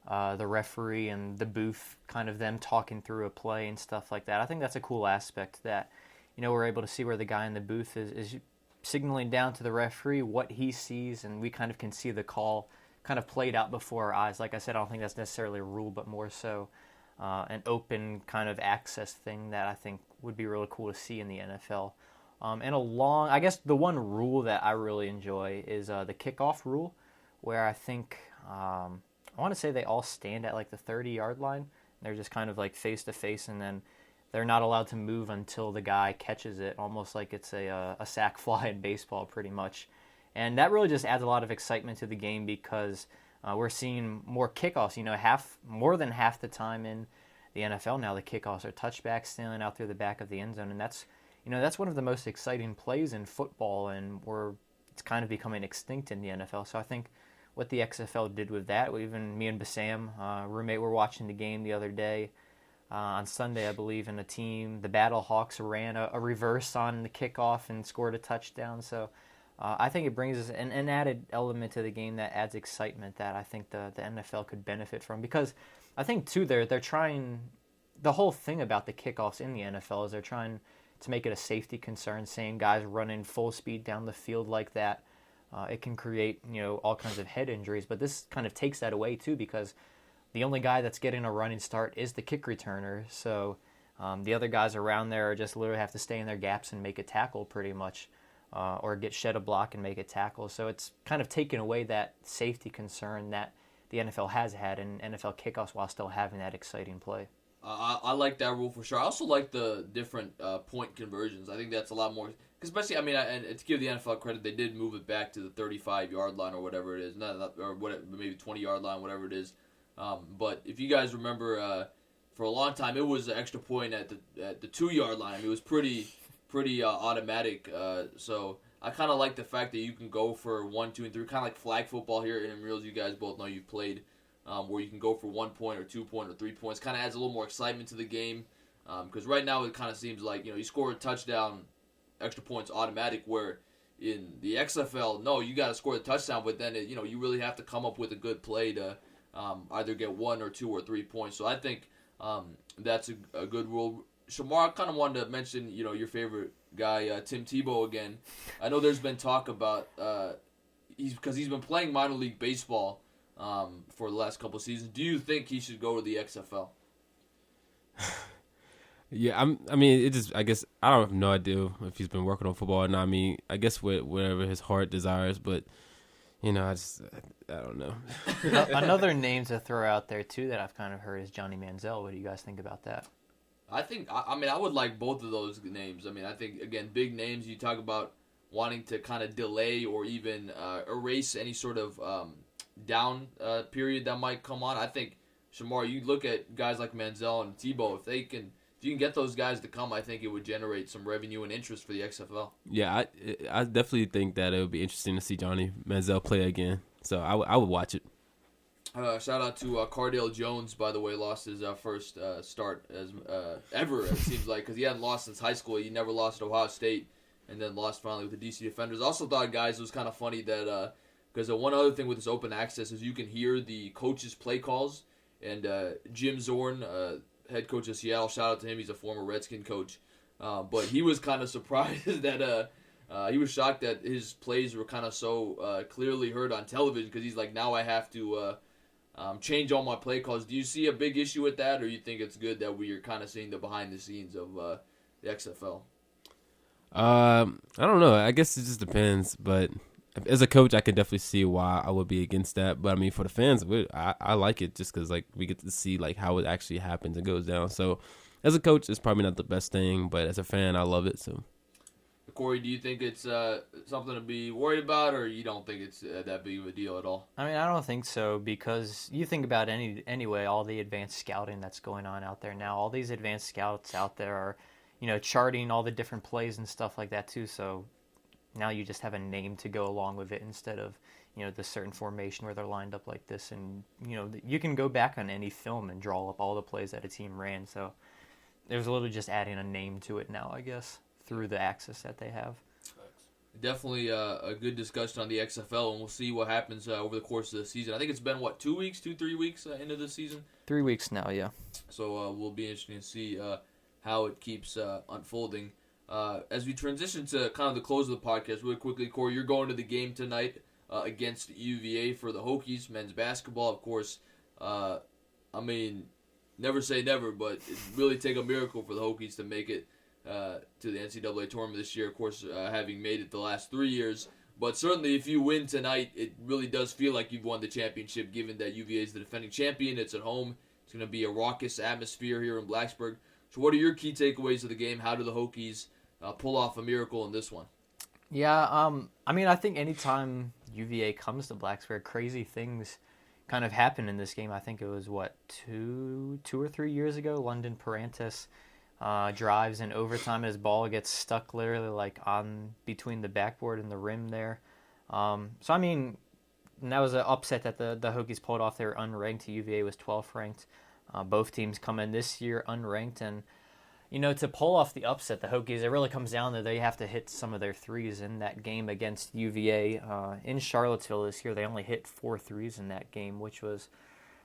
the referee and the booth, kind of them talking through a play and stuff like that. I think that's a cool aspect that, we're able to see where the guy in the booth is signaling down to the referee what he sees, and we kind of can see the call kind of played out before our eyes. Like I said, I don't think that's necessarily a rule, but more so an open kind of access thing that I think would be really cool to see in the NFL. I guess the one rule that I really enjoy is the kickoff rule, where I think I want to say they all stand at like the 30-yard line. They're just kind of like face to face, and then they're not allowed to move until the guy catches it, almost like it's a sack fly in baseball pretty much. And that really just adds a lot of excitement to the game because we're seeing more kickoffs. More than half the time in the NFL now, the kickoffs are touchbacks sailing out through the back of the end zone, and that's one of the most exciting plays in football, and it's kind of becoming extinct in the NFL. So I think what the XFL did with that. Even me and Bassam, roommate, were watching the game the other day on Sunday, I believe, and the Battle Hawks ran a reverse on the kickoff and scored a touchdown. So I think it brings an added element to the game that adds excitement that I think the NFL could benefit from. Because I think, too, they're trying – the whole thing about the kickoffs in the NFL is they're trying to make it a safety concern, saying guys running full speed down the field like that. It can create, all kinds of head injuries. But this kind of takes that away, too, because the only guy that's getting a running start is the kick returner. So the other guys around there just literally have to stay in their gaps and make a tackle pretty much, or get shed a block and make a tackle. So it's kind of taken away that safety concern that the NFL has had in NFL kickoffs while still having that exciting play. I like that rule for sure. I also like the different point conversions. I think that's a lot more, especially, and to give the NFL credit, they did move it back to the 35-yard line or whatever it is, maybe 20-yard line, whatever it is. But if you guys remember, for a long time, it was an extra point at the 2-yard line. It was pretty automatic. So I kind of like the fact that you can go for 1, 2, and 3, kind of like flag football here in Reels. You guys both know you've played. Where you can go for 1 point or 2 point or 3 points. Kind of adds a little more excitement to the game. Because right now it kind of seems like, you score a touchdown, extra points automatic, where in the XFL, no, you got to score the touchdown, but then, you really have to come up with a good play to either get 1 or 2 or 3 points. So I think that's a good rule. Shamar, I kind of wanted to mention, your favorite guy, Tim Tebow again. I know there's been talk about, because he's been playing minor league baseball for the last couple of seasons. Do you think he should go to the XFL? Yeah, I guess I don't have no idea if he's been working on football or not. I guess whatever his heart desires, but I don't know. Another name to throw out there too that I've kind of heard is Johnny Manziel. What do you guys think about that? I would like both of those names. I think, again, big names. You talk about wanting to kind of delay or even erase any sort of down period that might come on. I think, Shamar, you look at guys like Manziel and Tebow, if you can get those guys to come, I think it would generate some revenue and interest for the XFL. Yeah, I definitely think that it would be interesting to see Johnny Manziel play again. So I would watch it. Shout out to Cardale Jones, by the way, lost his first start as ever, it seems like, because he hadn't lost since high school. He never lost at Ohio State, and then lost finally with the DC Defenders. Also thought, guys, it was kind of funny that because one other thing with this open access is you can hear the coaches' play calls. And Jim Zorn, head coach of Seattle, shout out to him. He's a former Redskin coach. But he was kind of surprised that he was shocked that his plays were kind of so clearly heard on television, because he's like, now I have to change all my play calls. Do you see a big issue with that, or you think it's good that we are kind of seeing the behind the scenes of the XFL? I don't know. I guess it just depends, but as a coach, I could definitely see why I would be against that. But for the fans, I like it just because we get to see how it actually happens and goes down. So as a coach, it's probably not the best thing, but as a fan, I love it. So, Cory, do you think it's something to be worried about, or you don't think it's that big of a deal at all? I don't think so, because you think about anyway, all the advanced scouting that's going on out there now. All these advanced scouts out there are, charting all the different plays and stuff like that too. So now you just have a name to go along with it instead of, the certain formation where they're lined up like this. And, you can go back on any film and draw up all the plays that a team ran. So there's a little just adding a name to it now, I guess, through the access that they have. Definitely a good discussion on the XFL, and we'll see what happens over the course of the season. I think it's been, 3 weeks into the season? 3 weeks now, yeah. So we'll be interesting to see how it keeps unfolding. As we transition to kind of the close of the podcast, really quickly, Cory, you're going to the game tonight against UVA for the Hokies, men's basketball, of course. Never say never, but it really take a miracle for the Hokies to make it to the NCAA tournament this year, of course, having made it the last 3 years. But certainly if you win tonight, it really does feel like you've won the championship, given that UVA is the defending champion. It's at home. It's going to be a raucous atmosphere here in Blacksburg. So what are your key takeaways of the game? How do the Hokies pull off a miracle in this one? Yeah, I think anytime UVA comes to Blacksburg, crazy things kind of happen in this game. I think it was, 2 or 3 years ago, London Parantis drives in overtime, his ball gets stuck literally on between the backboard and the rim there. and that was an upset that the Hokies pulled off. They were unranked. UVA was 12th ranked. Both teams come in this year unranked, and to pull off the upset, the Hokies, it really comes down to they have to hit some of their threes in that game against UVA in Charlottesville this year. They only hit 4 threes in that game, which was,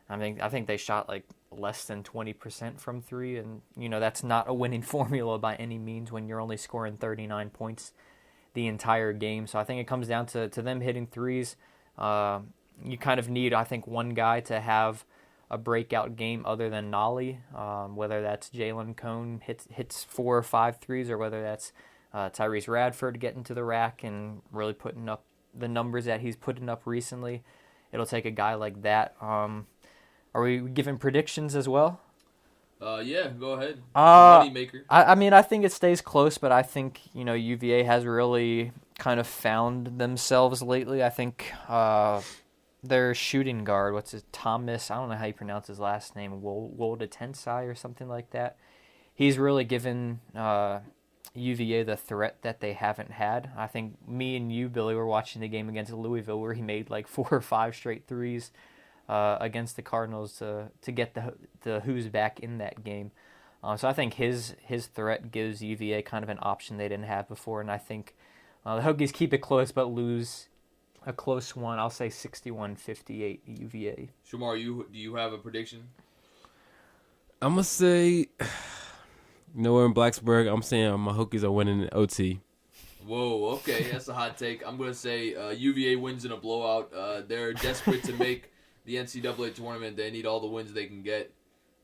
I think they shot like less than 20% from 3, and that's not a winning formula by any means when you're only scoring 39 points the entire game. So I think it comes down to them hitting threes. You kind of need, I think, one guy to have a breakout game other than Nolly, whether that's Jalen Cone hits 4 or 5 threes, or whether that's Tyrese Radford getting to the rack and really putting up the numbers that he's putting up recently. It'll take a guy like that. Are we giving predictions as well? Yeah, go ahead. Moneymaker. I think it stays close, but I think UVA has really kind of found themselves lately. I think their shooting guard, what's his Thomas? I don't know how you pronounce his last name. Woldetensai or something like that. He's really given UVA the threat that they haven't had. I think me and you, Billy, were watching the game against Louisville where he made like 4 or 5 straight threes against the Cardinals to get the Who's back in that game. So I think his threat gives UVA kind of an option they didn't have before, and I think the Hokies keep it close but lose a close one. I'll say 61-58 UVA. Shamar, do you have a prediction? I'm going to say, we're in Blacksburg. I'm saying my Hokies are winning in OT. Whoa, okay, that's a hot take. I'm going to say UVA wins in a blowout. They're desperate to make the NCAA tournament. They need all the wins they can get.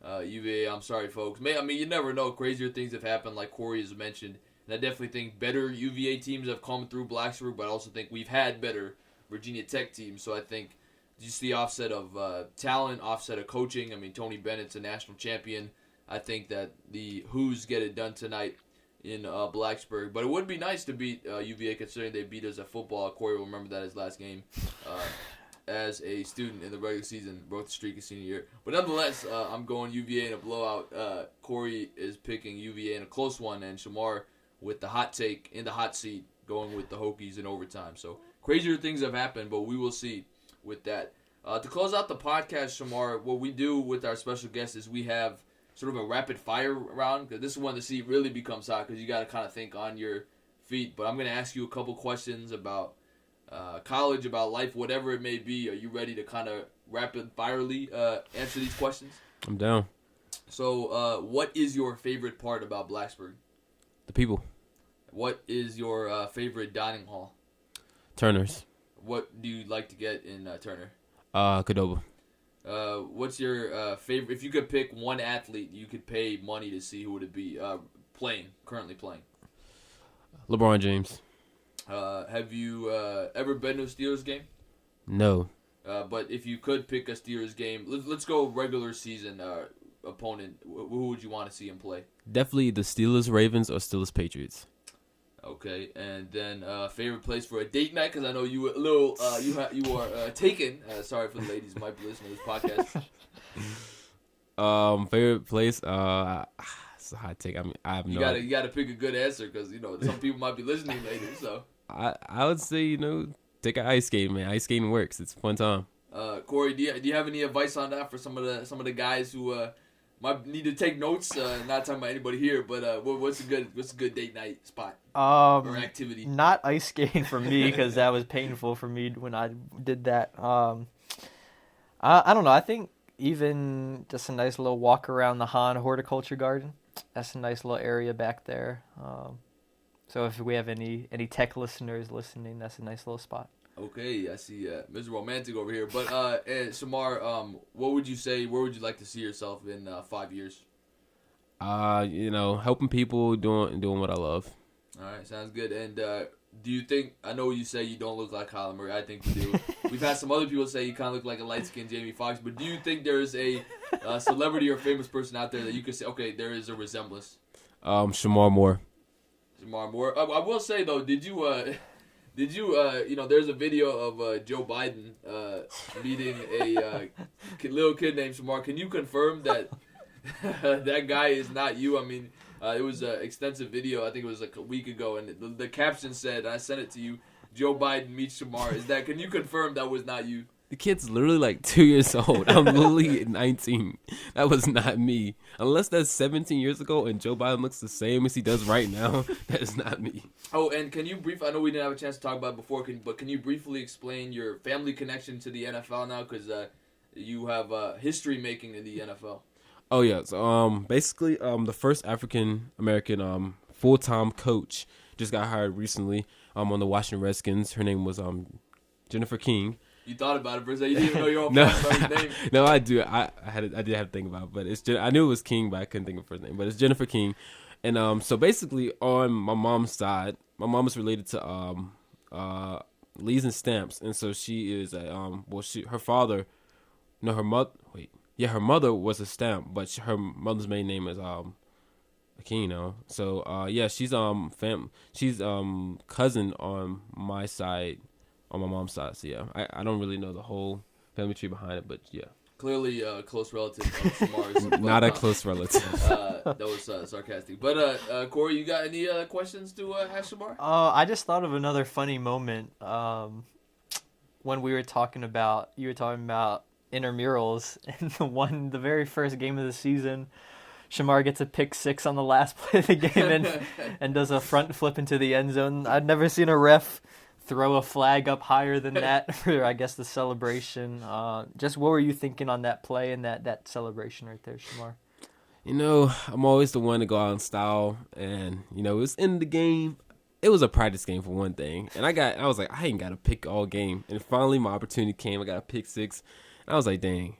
UVA, I'm sorry, folks. You never know. Crazier things have happened, like Cory has mentioned. And I definitely think better UVA teams have come through Blacksburg, but I also think we've had better Virginia Tech teams. So I think just the offset of talent, offset of coaching. Tony Bennett's a national champion. I think that the Who's get it done tonight in Blacksburg. But it would be nice to beat UVA, considering they beat us at football. Cory will remember that his last game as a student in the regular season, broke the streak his senior year. But nonetheless, I'm going UVA in a blowout. Cory is picking UVA in a close one, and Shamar with the hot take in the hot seat, going with the Hokies in overtime. So crazier things have happened, but we will see with that. To close out the podcast, Shamar, what we do with our special guests is we have sort of a rapid fire round, because this is when the seat really becomes hot, because you got to kind of think on your feet. But I'm going to ask you a couple questions about college, about life, whatever it may be. Are you ready to kind of rapid firely answer these questions? I'm down. So what is your favorite part about Blacksburg? The people. What is your favorite dining hall? Turner's. What do you like to get in Turner? Qdoba. What's your favorite? If you could pick one athlete you could pay money to see, who would it be? Currently playing. LeBron James. Have you ever been to a Steelers game? No. But if you could pick a Steelers game, let's go regular season opponent. Who would you want to see him play? Definitely the Steelers, Ravens, or Steelers, Patriots. Okay, and then favorite place for a date night, because I know you a little you are taken. Sorry for the ladies who might be listening to this podcast. Favorite place? It's a hot take. I have no. You gotta pick a good answer, because some people might be listening later. So I would say take an ice skate, man. Ice skating works. It's a fun time. Cory, do you have any advice on that for some of the guys who might need to take notes? Not talking about anybody here, but what's a good date night spot or activity? Not ice skating for me, because that was painful for me when I did that. I don't know. I think even just a nice little walk around the Hahn Horticulture Garden. That's a nice little area back there. So if we have any tech listeners listening, that's a nice little spot. Okay, I see Mr. Romantic over here. But Shamar, what would you say? Where would you like to see yourself in 5 years? Helping people, doing what I love. All right, sounds good. And do you think? I know you say you don't look like Kyler Murray. I think you do. We've had some other people say you kind of look like a light-skinned Jamie Foxx. But do you think there is a celebrity or famous person out there that you could say, okay, there is a resemblance? Shamar Moore. Shamar Moore. I will say though, did you there's a video of Joe Biden meeting a little kid named Shamar. Can you confirm that that guy is not you? It was an extensive video. I think it was like a week ago, and the caption said, I sent it to you, Joe Biden meets Shamar. Can you confirm that was not you? The kid's literally like 2 years old. I'm literally 19. That was not me. Unless that's 17 years ago and Joe Biden looks the same as he does right now, that is not me. Oh, and can you I know we didn't have a chance to talk about it before, but can you briefly explain your family connection to the NFL now? Because you have history making in the NFL. Oh, yeah. So, basically, the first African-American full-time coach just got hired recently on the Washington Redskins. Her name was Jennifer King. You thought about it for a second. You didn't even know your own No. first name. No, I do. I did have to think about it, but I knew it was King, but I couldn't think of her first name. But it's Jennifer King, and so basically on my mom's side, my mom is related to Lees and Stamps, and so she is her mother was a Stamp, but her mother's maiden name is Aquino. So she's she's cousin on my side. On my mom's side, so yeah, I don't really know the whole family tree behind it, but yeah. Clearly a close relative of Shamar's. Not a close relative. That was sarcastic. But Corey, you got any questions to ask Shamar? I just thought of another funny moment when you were talking about intramurals, and the very first game of the season, Shamar gets a pick 6 on the last play of the game and does a front flip into the end zone. I'd never seen a ref throw a flag up higher than that for, I guess, the celebration. Just what were you thinking on that play and that celebration right there, Shamar? You know, I'm always the one to go out in style, and you know, it was in the game. It was a practice game for one thing, and I was like, I ain't got to pick all game, and finally my opportunity came. I got a pick 6, and I was like, dang.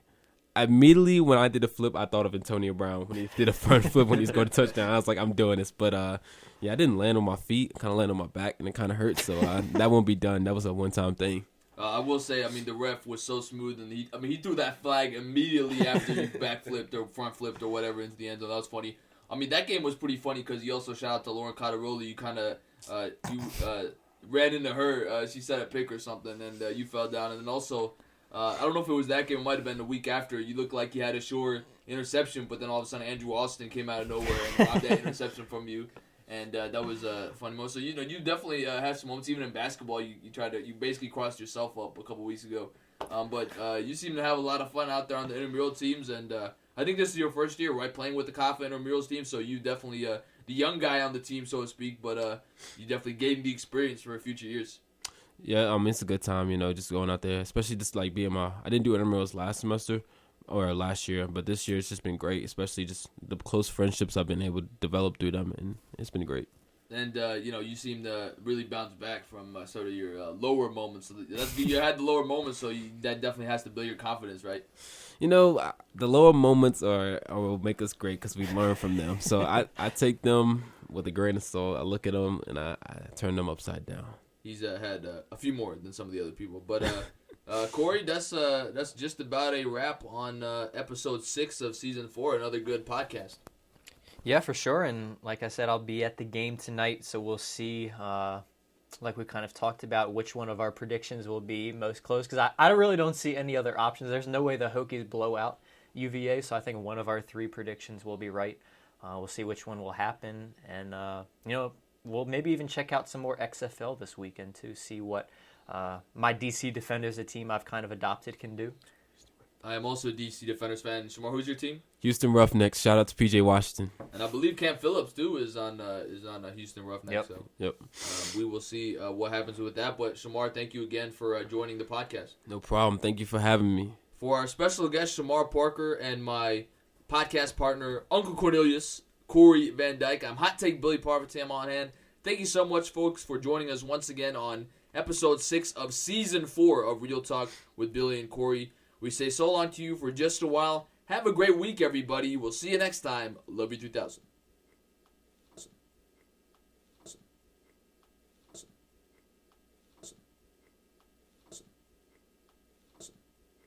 Immediately when I did a flip, I thought of Antonio Brown when he did a front flip when he scored a touchdown. I was like, I'm doing this, but yeah, I didn't land on my feet. I kind of landed on my back, and it kind of hurt. So that won't be done. That was a one-time thing. I will say, I mean, the ref was so smooth, and he threw that flag immediately after you backflipped or front flipped or whatever into the end zone. That was funny. I mean, that game was pretty funny because you also shout out to Lauren Cottaroli. You kind of ran into her. She set a pick or something, and you fell down. And then also, I don't know if it was that game. It might have been the week after. You looked like you had a sure interception, but then all of a sudden Andrew Austin came out of nowhere and robbed that interception from you. And that was a fun moment. So, you know, you definitely had some moments. Even in basketball, you basically crossed yourself up a couple weeks ago. But you seem to have a lot of fun out there on the intramural teams. And I think this is your first year, right, playing with the CAFA intramurals team. So you definitely the young guy on the team, so to speak. But you definitely gained the experience for future years. Yeah, it's a good time, you know, just going out there, especially just like being I didn't do intramurals last semester or last year, but this year it's just been great, especially just the close friendships I've been able to develop through them, and it's been great. And, you know, you seem to really bounce back from sort of your lower moments. So you had the lower moments, so that definitely has to build your confidence, right? You know, the lower moments will make us great because we learn from them. So I take them with a grain of salt. I look at them, and I turn them upside down. He's had a few more than some of the other people. But, Corey, that's just about a wrap on episode 6 of season 4, another good podcast. Yeah, for sure. And like I said, I'll be at the game tonight, so we'll see, like we kind of talked about, which one of our predictions will be most close. Because I really don't see any other options. There's no way the Hokies blow out UVA, so I think one of our 3 predictions will be right. We'll see which one will happen. And, you know, we'll maybe even check out some more XFL this weekend to see what my DC Defenders, a team I've kind of adopted, can do. I am also a DC Defenders fan. Shamar, who's your team? Houston Roughnecks. Shout out to PJ Washington. And I believe Cam Phillips too is on Houston Roughnecks. Yep. So we will see what happens with that. But Shamar, thank you again for joining the podcast. No problem. Thank you for having me. For our special guest Shamar Parker and my podcast partner Uncle Cornelius, Cory Van Dyke, I'm Hot Take Billy Parvatam on hand. Thank you so much, folks, for joining us once again on episode 6 of season 4 of Real Talk with Billy and Cory. We say so long to you for just a while. Have a great week, everybody. We'll see you next time. Love you 3000.